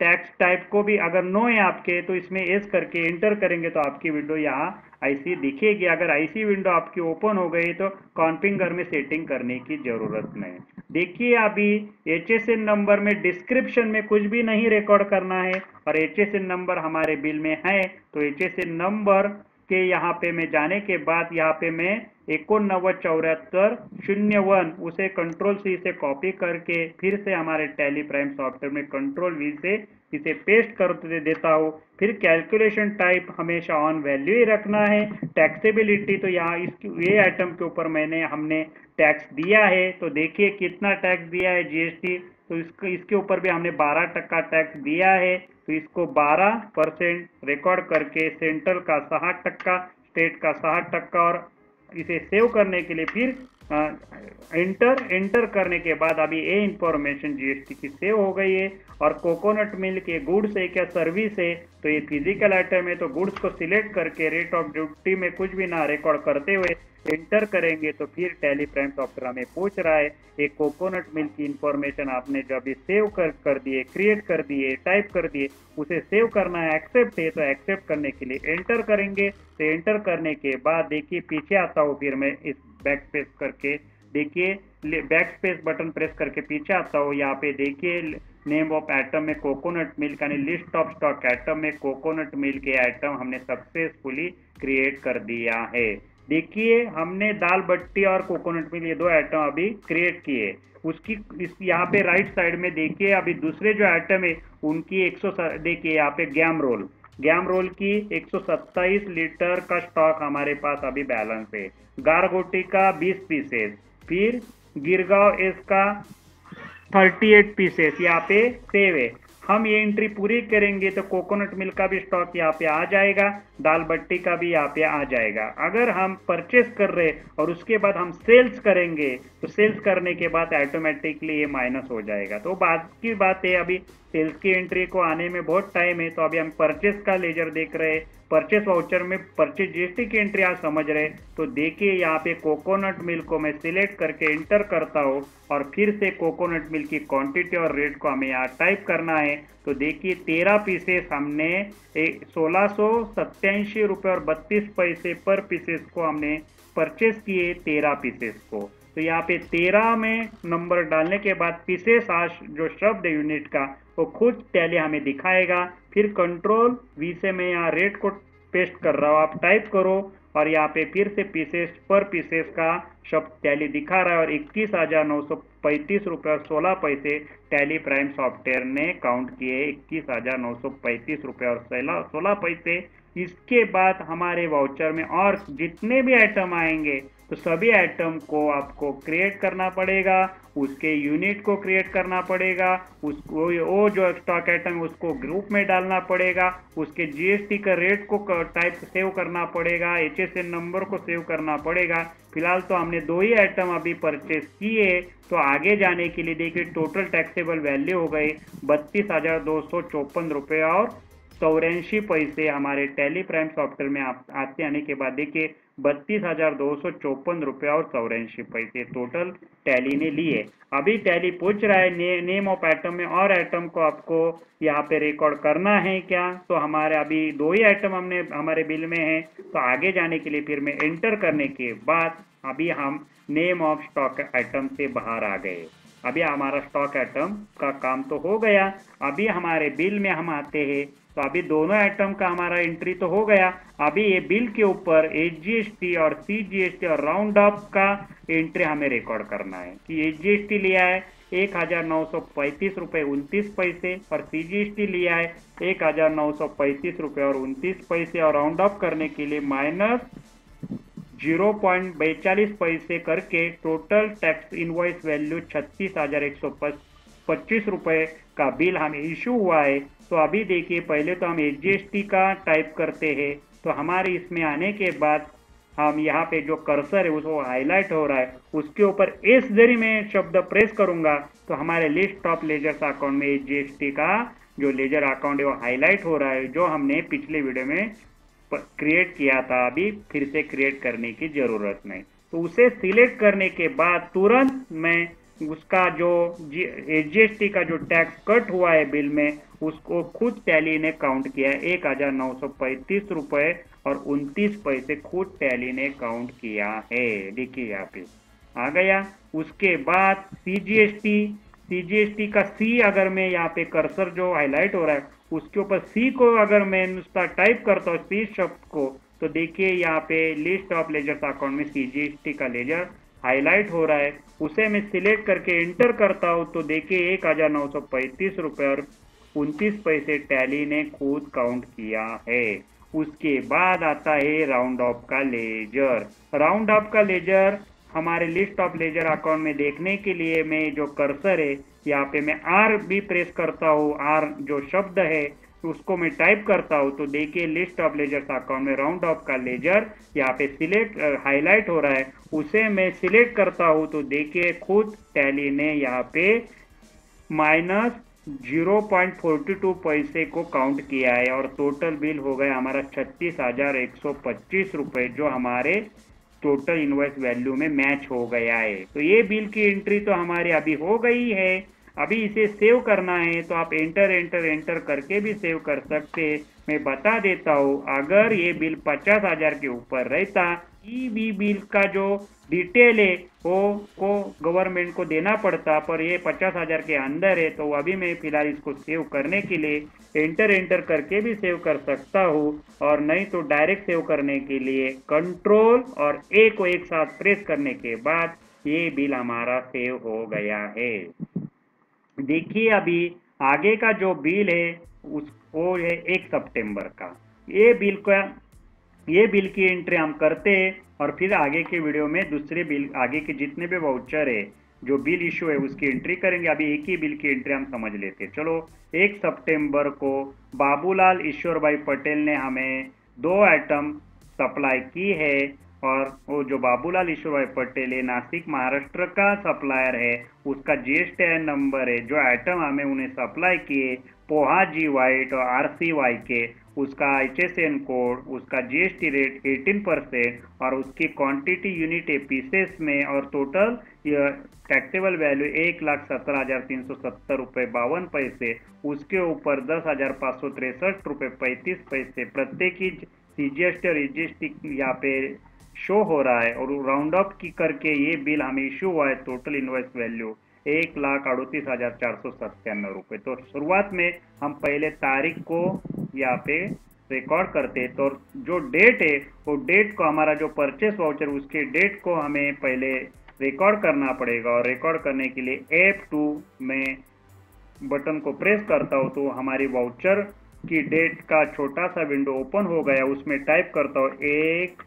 A: tax type को भी अगर नो है आपके तो इसमें एस करके एंटर करेंगे तो आपकी विंडो यहाँ ऐसी दिखेगी। अगर ऐसी विंडो आपकी ओपन हो गई तो कॉन्फ़िगर में सेटिंग करने की जरूरत नहीं। देखिए अभी HSN नंबर में डिस्क्रिप्शन में कुछ भी नहीं रिकॉर्ड करना है और HSN नंबर हमारे बिल में है। तो HSN नंबर के यहाँ पे मैं जाने के बाद यहाँ पे मैं 897401 उसे कंट्रोल सी से कॉपी करके फिर से हमारे टेलीप्राइम सॉफ्टवेयर में कंट्रोल वी से इसे पेस्ट कर देता हूँ। फिर कैलकुलेशन टाइप हमेशा ऑन वैल्यू ही रखना है। टैक्सेबिलिटी तो यहाँ ये आइटम के ऊपर हमने टैक्स दिया है, तो देखिए कितना टैक्स दिया है जीएसटी। तो इसके ऊपर भी हमने 12% टैक्स दिया है, तो इसको 12% रिकॉर्ड करके सेंट्रल का 60%, स्टेट का 60%, और इसे सेव करने के लिए फिर एंटर करने के बाद अभी ये इंफॉर्मेशन जीएसटी की सेव हो गई है। और कोकोनट मिल्क ये गुड्स है क्या सर्विस है, तो ये फिजिकल आइटम है, तो गुड्स को सिलेक्ट करके रेट ऑफ ड्यूटी में कुछ भी ना रिकॉर्ड करते हुए एंटर करेंगे, तो फिर टैली प्राइम सॉफ्टवेयर हमें पूछ रहा है ये कोकोनट मिल्क की इंफॉर्मेशन आपने जो अभी सेव कर दिए, क्रिएट कर दिए, टाइप कर दिए, उसे सेव करना है, एक्सेप्ट है, तो एक्सेप्ट करने के लिए एंटर करेंगे। तो एंटर करने के बाद देखिए पीछे आता हूँ, फिर मैं इस बैक स्पेस करके देखिए बैक स्पेस बटन प्रेस करके पीछे आता हूँ। यहाँ पे देखिए नेम ऑफ आइटम में कोकोनट मिल्क यानी लिस्ट ऑफ स्टॉक आइटम में कोकोनट मिल्क के आइटम हमने सक्सेसफुली क्रिएट कर दिया है। देखिए हमने दाल बट्टी और कोकोनट मिल्क ये दो आइटम अभी क्रिएट किए। उसकी यहाँ पे राइट साइड में देखिए अभी दूसरे जो आइटम है उनकी 100 देखिए यहाँ पे गैम रोल की 127 लीटर का स्टॉक हमारे पास अभी बैलेंस है। गारगोटी का 20 पीसेस, फिर गिरगांव एस का 38 पीसेस यहाँ पे सेव है। हम ये एंट्री पूरी करेंगे तो कोकोनट मिल्क का भी स्टॉक यहाँ पे आ जाएगा, दाल बट्टी का भी यहाँ पे आ जाएगा। अगर हम परचेस कर रहे और उसके बाद हम सेल्स करेंगे तो सेल्स करने के बाद ऑटोमेटिकली ये माइनस हो जाएगा। तो बाद की बात है, अभी सेल्स की एंट्री को आने में बहुत टाइम है, तो अभी हम परचेस का लेजर देख रहे हैं। परचेस वाउचर में परचेस जीएसटी की एंट्री आप समझ रहे, तो देखिए यहाँ पे कोकोनट मिल्क को मैं सिलेक्ट करके एंटर करता हूँ और फिर से कोकोनट मिल्क की क्वांटिटी और रेट को हमें यहाँ टाइप करना है। तो देखिए 13 पीसेस हमने 1687 रुपये और 32 पैसे पर पीसेस को हमने परचेस किए 13 पीसेस को। तो यहाँ पे 13 में नंबर डालने के बाद पीसेस जो शब्द है यूनिट का वो खुद टैली हमें दिखाएगा। फिर कंट्रोल वी से मैं यहाँ रेट को पेस्ट कर रहा हूँ, आप टाइप करो और यहाँ पे फिर से पीसेस पर पीसेस का शब्द टैली दिखा रहा है और 21,935 रुपये और 16 पैसे टैली प्राइम सॉफ्टवेयर ने काउंट किए, 21,935 रुपये और 16 पैसे। इसके बाद हमारे वाउचर में और जितने भी आइटम आएंगे तो सभी आइटम को आपको क्रिएट करना पड़ेगा, उसके यूनिट को क्रिएट करना पड़ेगा, उसको वो जो स्टॉक आइटम है उसको ग्रुप में डालना पड़ेगा, उसके जीएसटी का रेट को टाइप सेव करना पड़ेगा, एचएसएन नंबर को सेव करना पड़ेगा। फिलहाल तो हमने 2 ही आइटम अभी परचेस किए, तो आगे जाने के लिए देखिए टोटल टैक्सेबल वैल्यू हो गई 32,254 रुपये और 84 पैसे हमारे टैली प्राइम सॉफ्टवेयर में आते आने के बाद देखिए 32,254 रुपये और 84 पैसे टोटल टैली ने लिए। अभी टैली पूछ रहा है नेम ऑफ आइटम में और आइटम को आपको यहाँ पे रिकॉर्ड करना है क्या, तो हमारे अभी 2 ही आइटम हमने हमारे बिल में है। तो आगे जाने के लिए फिर में एंटर करने के बाद अभी हम नेम ऑफ स्टॉक आइटम से बाहर आ गए। अभी हमारा स्टॉक आइटम का काम तो हो गया। अभी हमारे बिल में हम आते हैं, तो अभी दोनों आइटम का हमारा एंट्री तो हो गया। अभी ये बिल के ऊपर एचजीएसटी और सीजीएसटी और राउंड अप का एंट्री हमें रिकॉर्ड करना है कि एचजीएसटी लिया है 1,935 रुपये 29 पैसे और सीजीएसटी लिया है 1,935 रुपये और 29 पैसे और राउंड अप करने के लिए माइनस 0.42 पैसे करके टोटल टैक्स इनवॉइस वैल्यू 36,125 रुपये का बिल हमें इशू हुआ है। तो अभी देखिए पहले तो हम एचजीएसटी का टाइप करते हैं, तो हमारे इसमें आने के बाद हम यहाँ पे जो कर्सर है उसको हाईलाइट हो रहा है उसके ऊपर एस जरी में शब्द प्रेस करूंगा तो हमारे लिस्ट ऑफ लेजर्स अकाउंट में एचजीएसटी का जो लेजर अकाउंट है वो हाईलाइट हो रहा है, जो हमने पिछले वीडियो में क्रिएट किया था। अभी फिर से क्रिएट करने की जरूरत नहीं। तो उसे सिलेक्ट करने के बाद तुरंत मैं उसका जो एचजीएसटी का जो टैक्स कट हुआ है बिल में उसको खुद टैली ने काउंट किया है 1,935 रुपये और 29 पैसे खुद टैली ने काउंट किया है। देखिए यहाँ पे आ गया। उसके बाद सीजीएसटी का सी, अगर मैं यहाँ पे कर्सर जो हाईलाइट हो रहा है उसके ऊपर सी को अगर मैं उसका टाइप करता हूँ सी शब्द को, तो देखिए यहाँ पे लिस्ट ऑफ लेजर्स अकाउंट में सीजीएसटी का लेजर हाईलाइट हो रहा है। उसे मैं सिलेक्ट करके एंटर करता हूँ तो देखिए 1,935 रुपये और 29 पैसे टैली ने खुद काउंट किया है। उसके बाद आता है राउंड ऑफ का लेजर। राउंड ऑफ का लेजर हमारे लिस्ट ऑफ लेजर अकाउंट में देखने के लिए मैं जो कर्सर है यहाँ पे मैं आर भी प्रेस करता हूँ, आर जो शब्द है उसको मैं टाइप करता हूँ तो देखिए लिस्ट ऑफ लेजर्स अकाउंट में राउंड ऑफ का लेजर यहाँ पे सिलेक्ट हाईलाइट हो रहा है। उसे मैं सिलेक्ट करता हूँ तो देखिए खुद टैली ने यहाँ पे माइनस 0.42 पैसे को काउंट किया है और टोटल बिल हो गया हमारा 36,125 रुपए, जो हमारे टोटल इनवॉइस वैल्यू में मैच हो गया है। तो ये बिल की एंट्री तो हमारी अभी हो गई है। अभी इसे सेव करना है तो आप एंटर एंटर एंटर करके भी सेव कर सकते। मैं बता देता हूँ, अगर ये बिल 50,000 के ऊपर रहता, ईवी बिल का जो डिटेल है वो को गवर्नमेंट को देना पड़ता, पर ये 50,000 के अंदर है तो अभी मैं फिलहाल इसको सेव करने के लिए एंटर एंटर करके भी सेव कर सकता हूँ, और नहीं तो डायरेक्ट सेव करने के लिए कंट्रोल और ए को एक साथ प्रेस करने के बाद ये बिल हमारा सेव हो गया है। देखिए अभी आगे का जो बिल है वो है 1 सितंबर का। ये बिल की एंट्री हम करते हैं और फिर आगे के वीडियो में दूसरे बिल, आगे के जितने भी वाउचर है जो बिल इशू है उसकी एंट्री करेंगे। अभी एक ही बिल की एंट्री हम समझ लेते हैं। चलो 1 सितंबर को बाबूलाल ईश्वर भाई पटेल ने हमें 2 आइटम सप्लाई की है, और वो जो बाबूलाल ईश्वर भाई पटेल है नासिक महाराष्ट्र का सप्लायर है, उसका GSTIN नंबर है। जो आइटम हमें उन्हें सप्लाई किए पोहा जी वाइट और RCY के, उसका HSN कोड, उसका GST रेट 18% और उसकी क्वांटिटी यूनिट है पीसेस में, और टोटल टैक्सेबल वैल्यू 1,17,370 रुपये 52 पैसे, उसके ऊपर 10,563 रुपये 35 पैसे प्रत्येक की CGST और EGST यहाँ पे शो हो रहा है, और राउंड अप की करके ये बिल हमें इशू हुआ है। टोटल इनवॉइस वैल्यू 1,38,497 रुपये। तो शुरुआत में हम पहले तारीख को यहाँ पे रिकॉर्ड करते हैं, तो जो डेट है वो डेट को हमारा जो परचेस वाउचर उसके डेट को हमें पहले रिकॉर्ड करना पड़ेगा, और रिकॉर्ड करने के लिए F2 में बटन को प्रेस करता हूँ तो हमारी वाउचर की डेट का छोटा सा विंडो ओपन हो गया। उसमें टाइप करता हूँ 1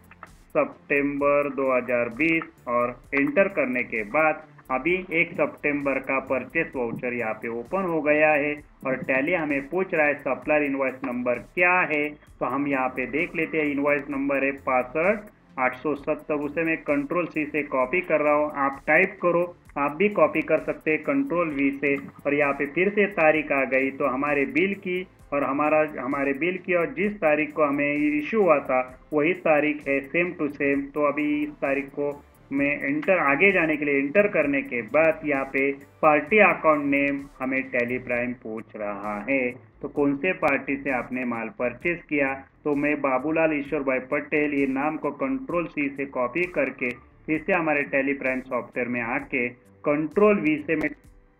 A: सितंबर 2020 और एंटर करने के बाद अभी 1 सितंबर का परचेस वाउचर यहाँ पे ओपन हो गया है, और टैली हमें पूछ रहा है सप्लायर इनवॉइस नंबर क्या है। तो हम यहाँ पे देख लेते हैं, इनवॉइस नंबर है 65,870। उसे मैं कंट्रोल C से कॉपी कर रहा हूँ, आप टाइप करो, आप भी कॉपी कर सकते हैं कंट्रोल V से। और यहाँ पे फिर से तारीख आ गई तो हमारे बिल की और हमारे बिल की और जिस तारीख को हमें इशू हुआ था वही तारीख है, सेम टू सेम। तो अभी इस तारीख को मैं एंटर, आगे जाने के लिए एंटर करने के बाद यहाँ पे पार्टी अकाउंट नेम हमें टैली प्राइम पूछ रहा है, तो कौन से पार्टी से आपने माल परचेस किया। तो मैं बाबूलाल ईश्वर भाई पटेल ये नाम को कंट्रोल C से कॉपी करके फिर से हमारे टैली प्राइम सॉफ्टवेयर में आके कंट्रोल V से मैं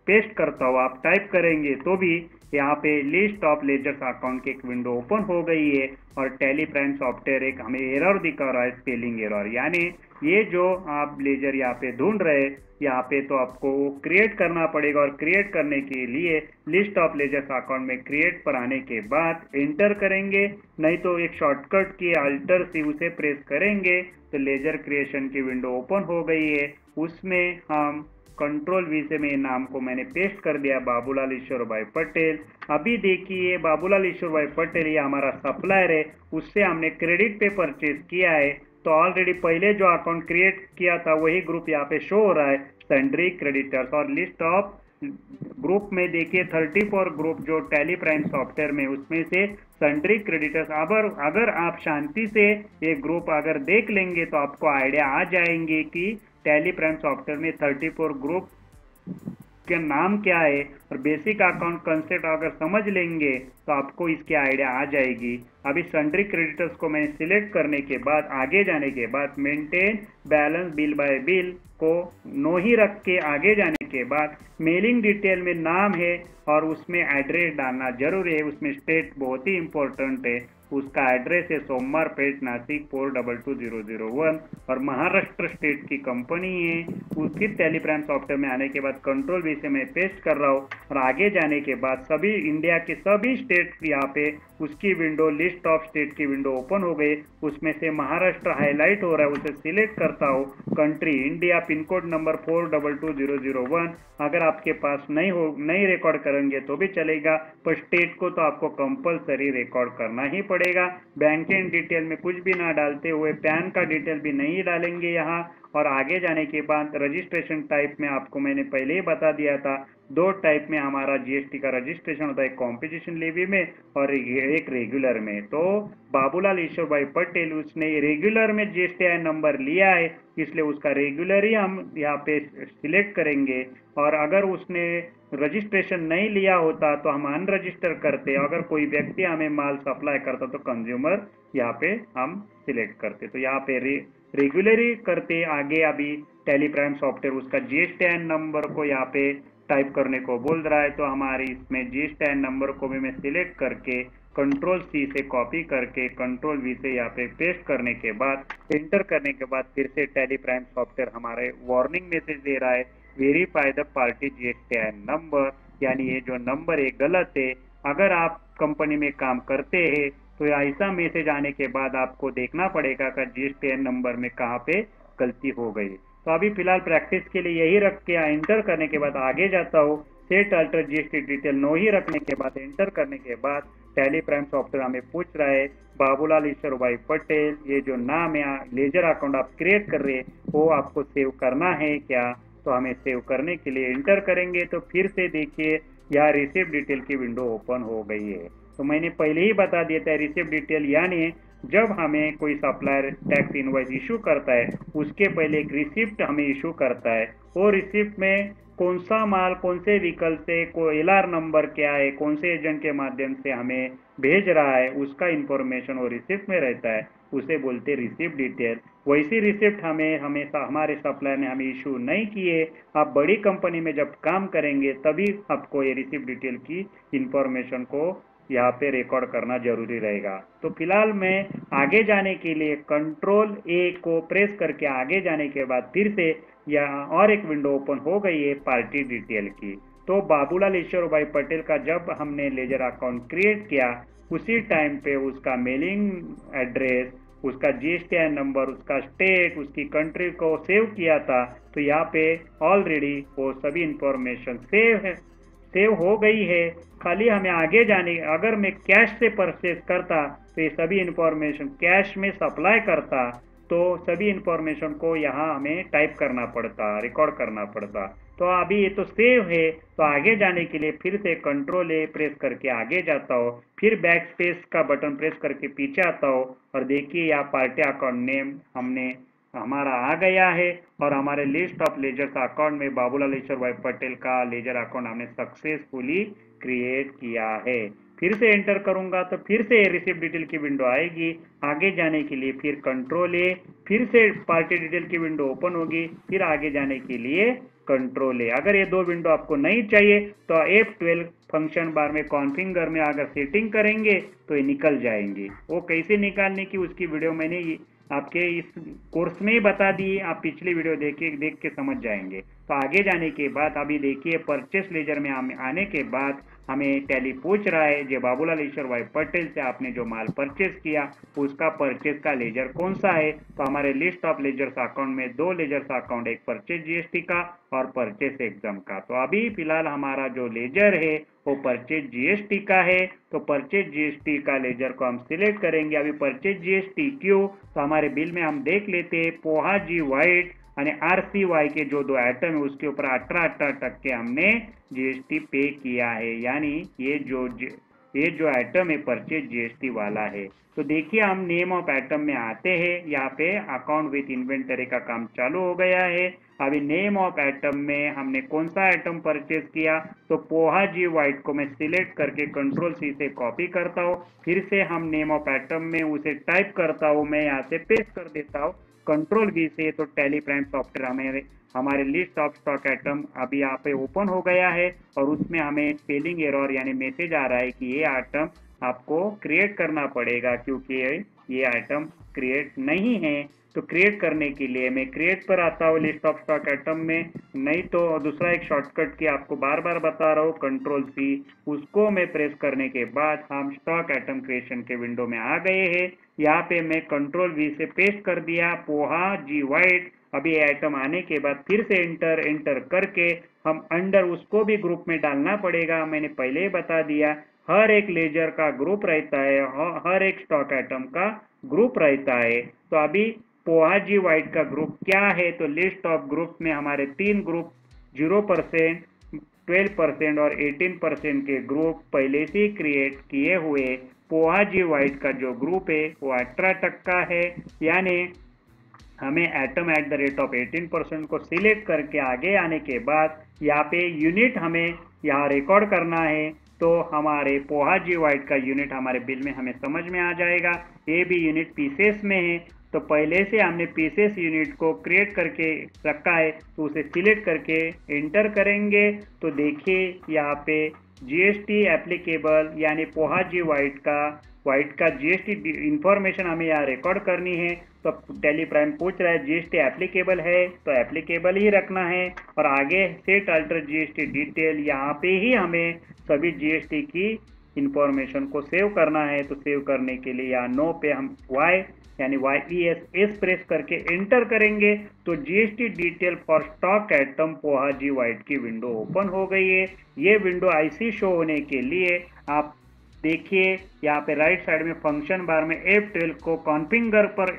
A: पेस्ट करता हूँ। आप टाइप करेंगे तो भी यहाँ पे लिस्ट ऑफ लेजर्स अकाउंट की एक विंडो ओपन हो गई है, और टैली प्राइम सॉफ्टवेयर एक हमें एरर दिखा रहा है, स्पेलिंग एरर। यानी ये जो आप लेजर यहाँ पे ढूंढ रहे हैं यहाँ पे तो आपको क्रिएट करना पड़ेगा, और क्रिएट करने के लिए लिस्ट ऑफ लेजर्स अकाउंट में क्रिएट पर आने के बाद एंटर करेंगे, नहीं तो एक शॉर्टकट की अल्टर C उसे प्रेस करेंगे तो लेजर क्रिएशन की विंडो ओपन हो गई है। उसमें हम कंट्रोल V से मैं नाम को मैंने पेस्ट कर दिया, बाबूलाल ईश्वर भाई पटेल। अभी देखिए बाबूलाल ईश्वर भाई पटेल ये हमारा सप्लायर है, उससे हमने क्रेडिट पे परचेज किया है। तो ऑलरेडी पहले जो अकाउंट क्रिएट किया था वही ग्रुप यहाँ पे शो हो रहा है, सन्ड्री क्रेडिटर्स। और लिस्ट ऑफ ग्रुप में देखिए 34 ग्रुप जो टैली प्राइम सॉफ्टवेयर में, उसमें से सन्ड्री क्रेडिटर्स। अगर आप शांति से ये ग्रुप अगर देख लेंगे तो आपको आइडिया आ जाएंगे कि टैली प्राइम सॉफ्टवेयर में 34 ग्रुप के नाम क्या है, और बेसिक अकाउंट कंसेप्ट अगर समझ लेंगे तो आपको इसकी आइडिया आ जाएगी। अभी सन्ड्री क्रेडिटर्स को मैंने सिलेक्ट करने के बाद आगे जाने के बाद maintain balance bill bye bill को नो ही रख के आगे जाने के बाद मेलिंग डिटेल में नाम है और उसमें एड्रेस डालना जरूरी है, उसमें स्टेट बहुत ही इंपॉर्टेंट है। उसका एड्रेस है सोमवार पेट नासिक 422001 और महाराष्ट्र स्टेट की कंपनी है। फिर टैली प्राइम सॉफ्टवेयर में आने के बाद कंट्रोल वी से मैं पेस्ट कर रहा हूँ और आगे जाने के बाद सभी इंडिया के सभी स्टेट यहाँ पे उसकी विंडो, लिस्ट ऑफ स्टेट की विंडो ओपन हो गई। उसमें से महाराष्ट्र हाईलाइट हो रहा है, उसे सिलेक्ट करता हूँ। Country India, pin code number 422001। अगर आपके पास नहीं रिकॉर्ड करेंगे तो भी चलेगा, पर स्टेट को तो आपको कंपलसरी रिकॉर्ड करना ही पड़ेगा। बैंक एंड डिटेल में कुछ भी ना डालते हुए पैन का डिटेल भी नहीं डालेंगे यहाँ। और आगे जाने के बाद रजिस्ट्रेशन टाइप में आपको मैंने पहले ही बता दिया था, दो टाइप में हमारा जीएसटी का रजिस्ट्रेशन होता है, कॉम्पिटिशन लेवी में और एक रेगुलर में। तो बाबूलाल ईश्वर भाई पटेल उसने रेगुलर में जीएसटी नंबर लिया है, इसलिए उसका रेगुलर ही हम यहाँ पे सिलेक्ट करेंगे। और अगर उसने रजिस्ट्रेशन नहीं लिया होता तो हम अनरजिस्टर करते। अगर कोई व्यक्ति हमें माल सप्लाई करता तो कंज्यूमर यहाँ पे हम सिलेक्ट करते। तो यहाँ पे रेगुलरी करते। आगे अभी टैली प्राइम सॉफ्टवेयर उसका जीएसटी नंबर को यहाँ पे टाइप करने को बोल रहा है, तो हमारी इसमें जीएसटी नंबर को भी मैं सिलेक्ट करके कंट्रोल सी से कॉपी करके कंट्रोल वी से यहाँ पे पेस्ट करने के बाद एंटर करने के बाद फिर से टैली प्राइम सॉफ्टवेयर हमारे वार्निंग मैसेज दे रहा है, verify the party GST number, यानी ये जो नंबर है गलत है। अगर आप कंपनी में काम करते हैं तो ऐसा मैसेज आने के बाद आपको देखना पड़ेगा कि जीएसटी नंबर में कहाँ पे गलती हो गई। तो अभी फिलहाल प्रैक्टिस के लिए यही रख के एंटर करने के बाद आगे जाता हूँ। Set alter GST detail no ही रखने के बाद एंटर करने के बाद टैली प्राइम सॉफ्टवेयर हमें पूछ रहा है बाबूलाल ईश्वर भाई पटेल, ये जो नाम है लेजर अकाउंट आप क्रिएट कर रहे हैं वो आपको सेव करना है क्या। तो हमें सेव करने के लिए एंटर करेंगे तो फिर से देखिए यहाँ रिसिप्ट डिटेल की विंडो ओपन हो गई है। तो मैंने पहले ही बता दिया था रिसिप्ट डिटेल यानी जब हमें कोई सप्लायर टैक्स इनवॉइस इशू करता है उसके पहले एक रिसिप्ट हमें इशू करता है। वो रिसिप्ट में कौन सा माल कौन से व्हीकल से, कोई एलआर नंबर क्या है, कौन से एजेंट के माध्यम से हमें भेज रहा है, उसका इंफॉर्मेशन वो रिसिप्ट में रहता है, उसे बोलते रिसिप्ट डिटेल। वैसी रिसिप्ट हमें हमेशा हमारे सप्लायर ने हमें इशू नहीं किए। आप बड़ी कंपनी में जब काम करेंगे तभी आपको ये रिसिप्ट डिटेल की इंफॉर्मेशन को यहाँ पे रिकॉर्ड करना जरूरी रहेगा। तो फिलहाल मैं आगे जाने के लिए कंट्रोल ए को प्रेस करके आगे जाने के बाद फिर से यहाँ और एक विंडो ओपन हो गई है पार्टी डिटेल की। तो बाबूलाल ईश्वर भाई पटेल का जब हमने लेजर अकाउंट क्रिएट किया उसी टाइम पे उसका मेलिंग एड्रेस, उसका जीएसटी नंबर, उसका स्टेट, उसकी कंट्री को सेव किया था। तो यहाँ पे ऑलरेडी वो सभी इंफॉर्मेशन सेव हो गई है। खाली हमें आगे जाने, अगर मैं कैश से परचेज करता तो ये सभी इंफॉर्मेशन, कैश में सप्लाई करता तो सभी इंफॉर्मेशन को यहाँ हमें टाइप करना पड़ता, रिकॉर्ड करना पड़ता। तो अभी ये तो सेव है, तो आगे जाने के लिए फिर से कंट्रोल ए प्रेस करके आगे जाता हो, फिर बैक स्पेस का बटन प्रेस करके पीछे आता हो और देखिए यहाँ पार्टी अकाउंट नेम हमने हमारा आ गया है और हमारे लिस्ट ऑफ लेजर्स अकाउंट में बाबूलाल ईश्वर भाई पटेल का लेजर अकाउंट हमने सक्सेसफुली क्रिएट किया है। फिर से एंटर करूंगा तो फिर से रिसिप्ट डिटेल की विंडो आएगी। आगे जाने के लिए फिर कंट्रोल ए, फिर से पार्टी डिटेल की विंडो ओपन होगी, फिर आगे जाने के लिए कंट्रोल ए। अगर ये दो विंडो आपको नहीं चाहिए तो F12 फंक्शन बार में कॉन्फ़िगर में अगर सेटिंग करेंगे तो ये निकल जाएंगे। वो कैसे निकालने की उसकी वीडियो मैंने आपके इस कोर्स में ही बता दी, आप पिछली वीडियो देख के समझ जाएंगे। तो आगे जाने के बाद अभी देखिए परचेस लेजर में आने के बाद हमें टैली पूछ रहा है जो बाबूलाल ईश्वर भाई पटेल से आपने जो माल परचेस किया उसका परचेस का लेजर कौन सा है। तो हमारे लिस्ट ऑफ लेजर्स अकाउंट में दो लेजर्स अकाउंट, एक परचेस जीएसटी का और परचेस एग्जाम का। तो अभी फिलहाल हमारा जो लेजर है वो परचेज जीएसटी का है। तो परचेज जीएसटी का लेजर को हम सिलेक्ट करेंगे। अभी परचेज जीएसटी क्यों, तो हमारे बिल में हम देख लेते हैं पोहा जी व्हाइट અને RCY के जो दो आइटम है उसके ऊपर 18% हमने जीएसटी पे किया है, यानी ये जो आइटम है परचेज जीएसटी वाला है। तो देखिए हम नेम ऑफ आइटम में आते हैं, यहाँ पे अकाउंट विथ इन्वेंटरी का काम चालू हो गया है। अभी नेम ऑफ आइटम में हमने कौन सा आइटम परचेज किया, तो पोहा जी व्हाइट को मैं सिलेक्ट करके कंट्रोल सी से कॉपी करता हूँ, फिर से हम नेम ऑफ आइटम में उसे टाइप करता हूँ, मैं यहाँ से पेस्ट कर देता हूँ कंट्रोल वी से। तो टैली प्राइम सॉफ्टवेयर हमारे लिस्ट ऑफ स्टॉक आइटम अभी यहाँ पे ओपन हो गया है और उसमें हमें स्पेलिंग एरर यानी मैसेज आ रहा है कि ये आइटम आपको क्रिएट करना पड़ेगा, क्योंकि ये आइटम क्रिएट नहीं है। तो क्रिएट करने के लिए मैं क्रिएट पर आता हूँ लिस्ट ऑफ स्टॉक आइटम में, नहीं तो दूसरा एक शॉर्टकट की आपको बार बार बता रहा हूँ, कंट्रोल सी, उसको मैं प्रेस करने के बाद हम स्टॉक आइटम क्रिएशन के विंडो में आ गए हैं। यहाँ पे मैं कंट्रोल वी से पेस्ट कर दिया पोहा जी वाइट। अभी ये आइटम आने के बाद फिर से एंटर करके हम अंडर उसको भी ग्रुप में डालना पड़ेगा। मैंने पहले ही बता दिया, हर एक लेजर का ग्रुप रहता है, हर एक स्टॉक आइटम का ग्रुप रहता है। तो अभी पोहा जी वाइट का ग्रुप क्या है, तो लिस्ट ऑफ ग्रुप में हमारे 3 ग्रुप 0%, 12% और 18% के ग्रुप पहले से ही क्रिएट किए हुए। पोहा जी वाइट का जो ग्रुप है वो 18% है, यानी हमें atom at the rate of 18% को सिलेक्ट करके आगे आने के बाद यहाँ पे यूनिट हमें यहाँ रिकॉर्ड करना है। तो हमारे पोहा जी वाइट का यूनिट हमारे बिल में हमें समझ में आ जाएगा। ये भी यूनिट पीसेस में है, तो पहले से हमने पीसेस यूनिट को क्रिएट करके रखा है, तो उसे सिलेक्ट करके एंटर करेंगे। तो देखिए यहाँ पे जीएसटी एप्लीकेबल यानी पोहा जी वाइट का जीएसटी इंफॉर्मेशन हमें यहाँ रिकॉर्ड करनी है। तो टैली प्राइम पूछ रहा है जीएसटी एप्लीकेबल है, तो एप्लीकेबल ही रखना है। और आगे सेट अल्टर जीएसटी डिटेल, यहाँ पे ही हमें सभी जीएसटी की इंफॉर्मेशन को सेव करना है। तो सेव करने के लिए यहाँ नो पे हम वाई यानी YES प्रेस करके एंटर करेंगे, तो GST detail for stock item poha G white की विंडो ओपन हो गई है। ये विंडो ऐसी शो होने के लिए आप देखिए यहाँ पे राइट साइड में फंक्शन बार में F12 को कॉन्फिगर पर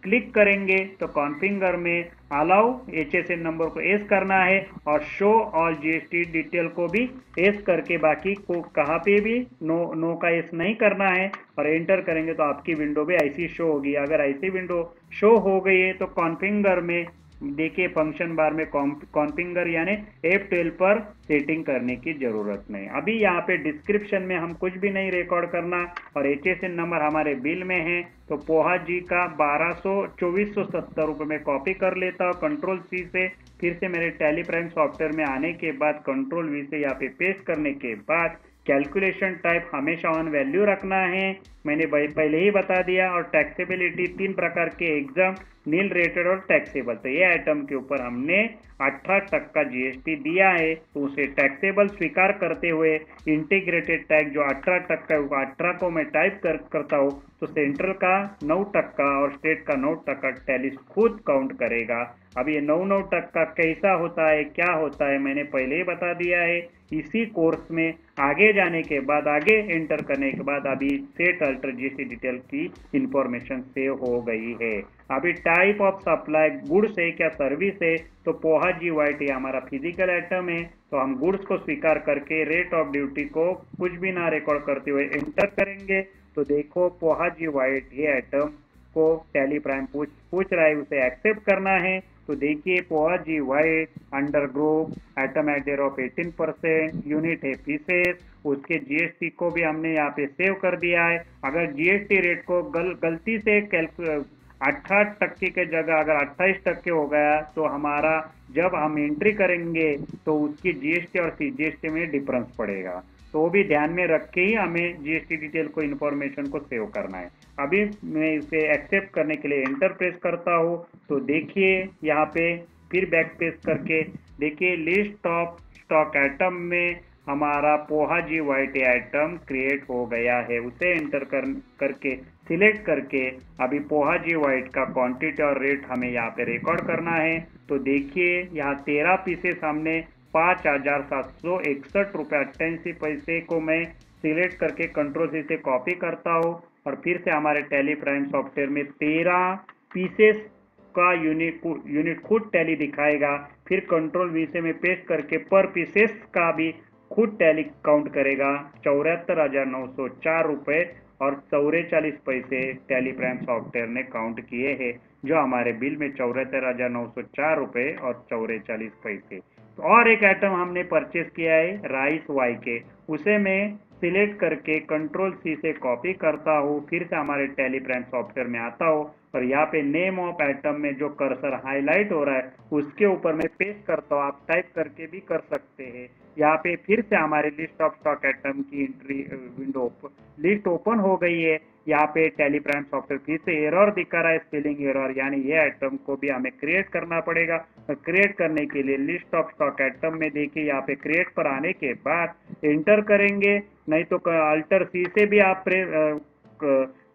A: क्लिक करेंगे, तो कॉन्फिगर में अलाउ HSN नंबर को एस करना है और शो ऑल जीएसटी डिटेल को भी एस करके, बाकी को कहाँ पे भी नो का एस नहीं करना है, और एंटर करेंगे तो आपकी विंडो भी ऐसी शो होगी। अगर ऐसी विंडो शो हो गई है तो कॉन्फिगर में देखिए फंक्शन बार में कॉन्फिगर यानी F12 पर सेटिंग करने की जरूरत नहीं। अभी यहाँ पे डिस्क्रिप्शन में हम कुछ भी नहीं रिकॉर्ड करना, और HSN नंबर हमारे बिल में है, तो पोहा जी का 2470 रुपये में कॉपी कर लेता हूँ कंट्रोल सी से। फिर से मेरे टैली प्राइम सॉफ्टवेयर में आने के बाद कंट्रोल वी से यहाँ पे पेस्ट करने के बाद कैलकुलेशन टाइप हमेशा ऑन वैल्यू रखना है, मैंने पहले ही बता दिया। और टैक्सेबिलिटी 3 प्रकार के एग्जाम, नील रेटेड और टैक्सेबल। तो ये आइटम के ऊपर हमने 18% जीएसटी दिया है, तो उसे टैक्सेबल स्वीकार करते हुए इंटीग्रेटेड टैक्स जो 18% है, 18 को मैं टाइप करता हूँ, तो सेंट्रल का 9% और स्टेट का 9% टैली खुद काउंट करेगा। अब ये 9% कैसा होता है, क्या होता है, मैंने पहले ही बता दिया है। इसी कोर्स में आगे जाने के बाद, आगे एंटर करने के बाद अभी सेट अल्टर जीएसटी डिटेल की इंफॉर्मेशन सेव हो गई है। अभी टाइप ऑफ सप्लाई गुड्स है क्या सर्विस है, तो पोहा जी वाइट ये हमारा फिजिकल आइटम है, तो हम गुड्स को स्वीकार करके रेट ऑफ ड्यूटी को कुछ भी ना रिकॉर्ड करते हुए एंटर करेंगे। तो देखो पोहा जी वाइट ये आइटम को टैली प्राइम पूछ रहा है, उसे एक्सेप्ट करना है। तो देखिए poha G white under group item at rate of 18%, unit है पीसेस, उसके जीएसटी को भी हमने यहाँ पे सेव कर दिया है। अगर जीएसटी रेट को गलती से 18% के जगह अगर 28% हो गया, तो हमारा जब हम एंट्री करेंगे तो उसकी जीएसटी और सीजीएसटी में डिफरेंस पड़ेगा, तो वो भी ध्यान में रख के ही हमें जीएसटी डिटेल को इन्फॉर्मेशन को सेव करना है। अभी मैं इसे एक्सेप्ट करने के लिए एंटर प्रेस करता हूँ, तो देखिए यहाँ पे फिर बैक प्रेस करके देखिए लिस्ट ऑफ स्टॉक आइटम में हमारा poha G white item create हो गया है। उसे एंटर करके सिलेक्ट करके अभी पोहा जी वाइट का क्वांटिटी और रेट हमें यहाँ पे रिकॉर्ड करना है। तो देखिए यहाँ 13 पीसेस हमने 5761 रुपये 88 पैसे को मैं सिलेक्ट करके कंट्रोल सी से कॉपी करता हूँ, और फिर से हमारे टैली प्राइम सॉफ्टवेयर में 13 पीसेस का यूनिट खुद टैली दिखाएगा। फिर कंट्रोल वी से मैं पेस्ट करके पर पीसेस का भी खुद टैली काउंट करेगा। 74,904 रुपये और 44 पैसे टैली प्राइम सॉफ्टवेयर ने काउंट किए हैं, जो हमारे बिल में 74,904 रुपये और 44 पैसे। तो और एक आइटम हमने परचेस किया है राइस वाई के, उसे मैं सिलेक्ट करके कंट्रोल सी से कॉपी करता हूँ, फिर से हमारे टैली प्राइम सॉफ्टवेयर में आता हूँ और यहाँ पे नेम ऑफ आइटम में जो कर्सर हाईलाइट हो रहा है उसके ऊपर मैं पेस्ट करता हूँ। आप टाइप करके भी कर सकते हैं। यहाँ पे फिर से हमारे लिस्ट ऑफ स्टॉक आइटम की एंट्री विंडो लिस्ट ओपन हो गई है। यहाँ पे टैली प्राइम सॉफ्टवेयर फिर से एरर दिखा रहा है, स्पेलिंग एरर, यानी ये आइटम को भी हमें क्रिएट करना पड़ेगा। तो क्रिएट करने के लिए लिस्ट ऑफ स्टॉक आइटम में देखिए यहाँ पे क्रिएट पर आने के बाद एंटर करेंगे, नहीं तो अल्टर सी से भी आप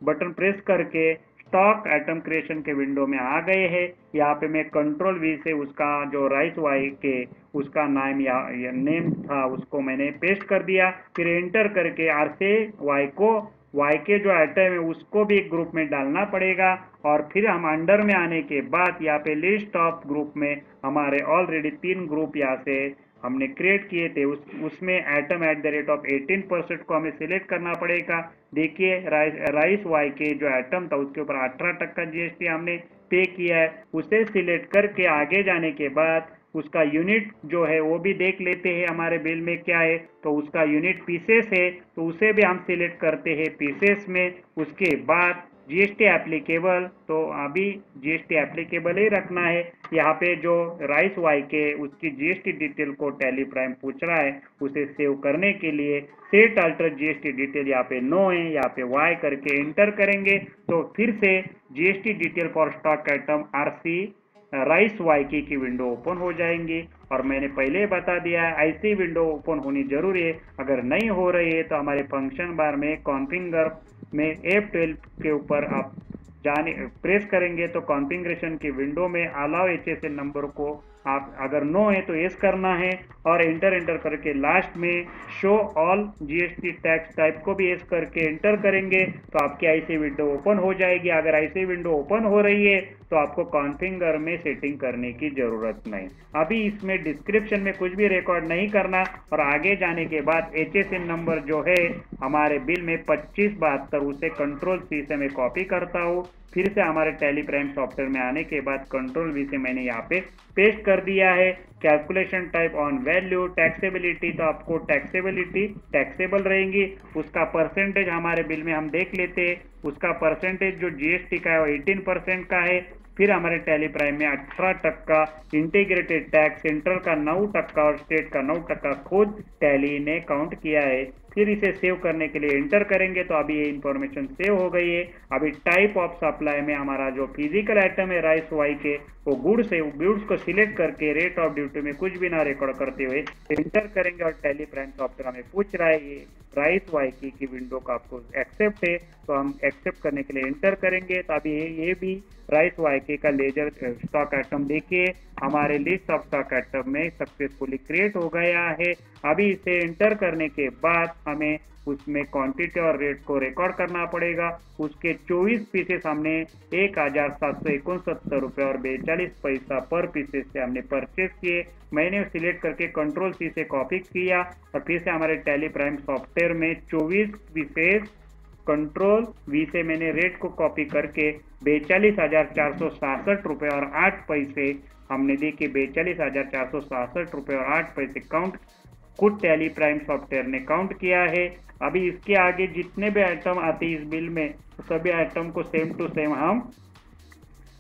A: बटन प्रेस करके स्टॉक आइटम क्रिएशन के विंडो में आ गए हैं। यहाँ पे मैं कंट्रोल वी से उसका जो राइस वाई के उसका नाम या नेम था उसको मैंने पेस्ट कर दिया, फिर एंटर करके आर से वाई को वाई के जो आइटम है उसको भी एक ग्रुप में डालना पड़ेगा। और फिर हम अंडर में आने के बाद यहाँ पे लिस्ट ऑफ ग्रुप में हमारे ऑलरेडी 3 ग्रुप यहाँ से हमने क्रिएट किए थे, उसमें item at the rate of 18% को हमें सिलेक्ट करना पड़ेगा। देखिए राइस वाई के जो आइटम था उसके ऊपर 18% जीएसटी हमने पे किया है। उसे सिलेक्ट करके आगे जाने के बाद उसका यूनिट जो है वो भी देख लेते हैं हमारे बिल में क्या है, तो उसका यूनिट पीसेस है तो उसे भी हम सिलेक्ट करते हैं पीसेस में। उसके बाद जीएसटी एप्लीकेबल, तो अभी जीएसटी एप्लीकेबल ही रखना है। यहाँ पे जो राइस वाई के उसकी जीएसटी डिटेल को टैली प्राइम पूछ रहा है, उसे सेव करने के लिए सेट अल्टर जीएसटी डिटेल यहाँ पे नो है, यहाँ पे वाई करके एंटर करेंगे तो फिर से GST detail for stock item RC rice Y की विंडो ओपन हो जाएंगी। और मैंने पहले बता दिया है ऐसी विंडो ओपन होनी जरूरी है। अगर नहीं हो रही है तो हमारे फंक्शन बार में कॉन्फ़िगर में F12 के ऊपर आप जाने प्रेस करेंगे तो कॉन्फ़िगरेशन की विंडो में अलाउ HSN नंबर को आप अगर नो है तो यस करना है और एंटर करके लास्ट में show all GST tax type को भी यस करके एंटर करेंगे तो आपकी ऐसी विंडो ओपन हो जाएगी। अगर ऐसी विंडो ओपन हो रही है तो आपको कॉन्फ़िगर में सेटिंग करने की जरूरत नहीं। अभी इसमें डिस्क्रिप्शन में कुछ भी रिकॉर्ड नहीं करना और आगे जाने के बाद HSN नंबर जो है हमारे बिल में 2572 उसे कंट्रोल सी से मैं कॉपी करता हूँ, फिर से हमारे टैली प्राइम सॉफ्टवेयर में आने के बाद कंट्रोल वी से मैंने यहाँ पे पेस्ट कर दिया है। Calculation type on value taxability, तो आपको टैक्सेबिलिटी टैक्सेबल रहेंगी। उसका परसेंटेज हमारे बिल में हम देख लेते हैं, उसका परसेंटेज जो जीएसटी का है वो 18% का है। फिर हमारे टैली प्राइम में 18% इंटीग्रेटेड टैक्स, सेंट्रल का 9% और स्टेट का 9% खुद टैली ने काउंट किया है। फिर इसे सेव करने के लिए एंटर करेंगे तो अभी ये इंफॉर्मेशन सेव हो गई है। अभी टाइप ऑफ सप्लाई में हमारा जो फिजिकल आइटम है राइस वाई के वो गुड्स है, गुड्स को सिलेक्ट करके रेट ऑफ ड्यूटी में कुछ भी ना रिकॉर्ड करते हुए एंटर करेंगे और टैली प्राइम सॉफ्टवेयर हमें पूछ रहा है ये राइस वाई की विंडो का आपको एक्सेप्ट है, तो हम एक्सेप्ट करने के लिए एंटर करेंगे। तो अभी ये भी राइस वाई का लेजर स्टॉक आइटम देखिए हमारे लिस्ट ऑफ स्टॉक आइटम में सक्सेसफुली क्रिएट हो गया है। अभी इसे एंटर करने के बाद हमें उसमें क्वांटिटी और रेट को रिकॉर्ड करना पड़ेगा। उसके 24 पीसेस हमने 1769 रुपये और 42 पैसा पर पीसेस से हमने परचेज किए। मैंने सिलेक्ट करके कंट्रोल सी से कॉपी किया और फिर से हमारे टैली प्राइम सॉफ्टवेयर में 24 पीसेस कंट्रोल वी से मैंने रेट को कॉपी करके 42,467 रुपये और 8 पैसे हमने देखिए 42,467 रुपये और 8 पैसे काउंट खुद टैली प्राइम सॉफ्टवेयर ने काउंट किया है। अभी इसके आगे जितने भी आइटम आते हैं इस बिल में तो सभी आइटम को सेम टू सेम हम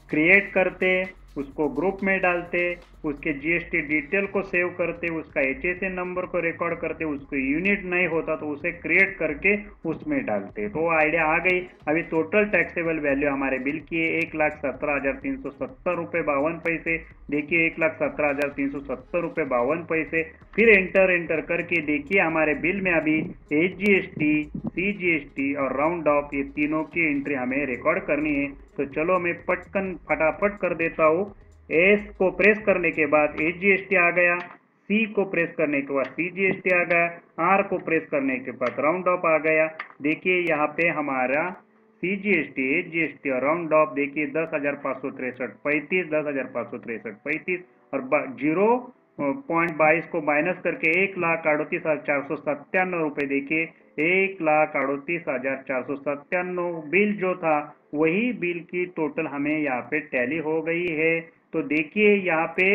A: क्रिएट करते, उसको ग्रुप में डालते, उसके जीएसटी डिटेल को सेव करते, उसका HSN नंबर को रिकॉर्ड करते, उसको यूनिट नहीं होता तो उसे क्रिएट करके उसमें डालते। तो आइडिया आ गई। अभी टोटल टैक्सेबल वैल्यू हमारे बिल की है 1,17,370 रुपये 52 पैसे। देखिए 1,17,370 रुपये 52 पैसे। फिर एंटर करके देखिए हमारे बिल में अभी HGST, CGST और राउंड ऑफ ये तीनों की एंट्री हमें रिकॉर्ड करनी है। तो चलो मैं फटाफट कर देता हूँ। एस को प्रेस करने के बाद HGST आ गया, सी को प्रेस करने के बाद CGST आ गया, आर को प्रेस करने के बाद राउंड ऑफ आ गया। देखिए यहाँ पे हमारा CGST, HGST और राउंड ऑफ देखिए 10,563.35, 10,563.35 और 0.22 को माइनस करके 1,38,497 रुपये। देखिए 1,38,497 बिल जो था वही बिल की टोटल हमें यहाँ पे टैली हो गई है। तो देखिए यहाँ पे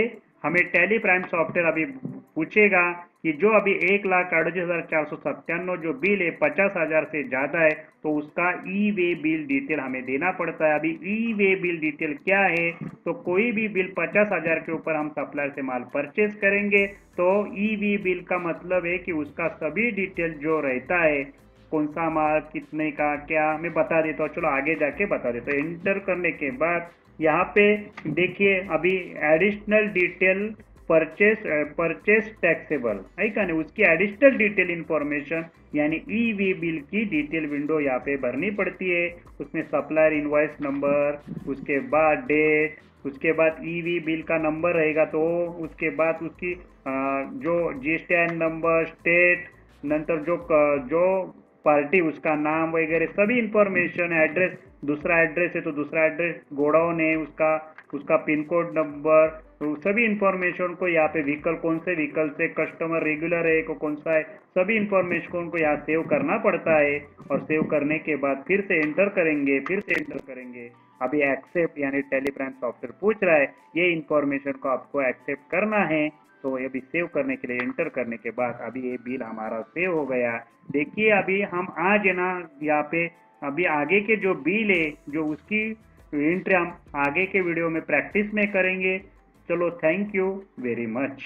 A: हमें टैली प्राइम सॉफ्टवेयर अभी पूछेगा कि जो अभी 1,38,497 जो बिल है 50,000 से ज्यादा है तो उसका ई वे बिल डिटेल हमें देना पड़ता है। अभी ई वे बिल डिटेल क्या है, तो कोई भी बिल 50,000 के ऊपर हम सप्लायर से माल परचेज करेंगे तो ई वे बिल का मतलब है कि उसका सभी डिटेल जो रहता है, कौन सा माल कितने का क्या, मैं बता देता हूँ। चलो आगे जाके बता देता हूँ। एंटर करने के बाद यहाँ पे देखिए अभी एडिशनल डिटेल परचेस टैक्सेबल है क्या नहीं, उसकी एडिशनल डिटेल इंफॉर्मेशन यानी ई वी बिल की डिटेल विंडो यहाँ पे भरनी पड़ती है। उसमें सप्लायर इनवॉइस नंबर, उसके बाद डेट, उसके बाद ई वी बिल का नंबर रहेगा, तो उसके बाद उसकी जो जीएसटीआईएन नंबर, स्टेट, नंतर जो पार्टी उसका नाम वगैरह सभी इंफॉर्मेशन, एड्रेस, दूसरा एड्रेस है तो दूसरा एड्रेस, गोडाउन है उसका, उसका पिन कोड नंबर, तो सभी इंफॉर्मेशन को यहाँ पे व्हीकल कौन से व्हीकल से, कस्टमर रेगुलर है को कौन सा है, सभी इंफॉर्मेशन को यहाँ सेव करना पड़ता है। और सेव करने के बाद फिर से एंटर करेंगे, फिर से एंटर करेंगे। अभी एक्सेप्ट यानी टेलीब्रांच सॉफ्टवेयर पूछ रहा है ये इंफॉर्मेशन को आपको एक्सेप्ट करना है, तो ये भी सेव करने के लिए एंटर करने के बाद अभी ये बिल हमारा सेव हो गया। देखिए अभी हम आज है ना यहाँ पे अभी आगे के जो बिल है जो उसकी एंट्री हम आगे के वीडियो में प्रैक्टिस में करेंगे। चलो थैंक यू वेरी मच।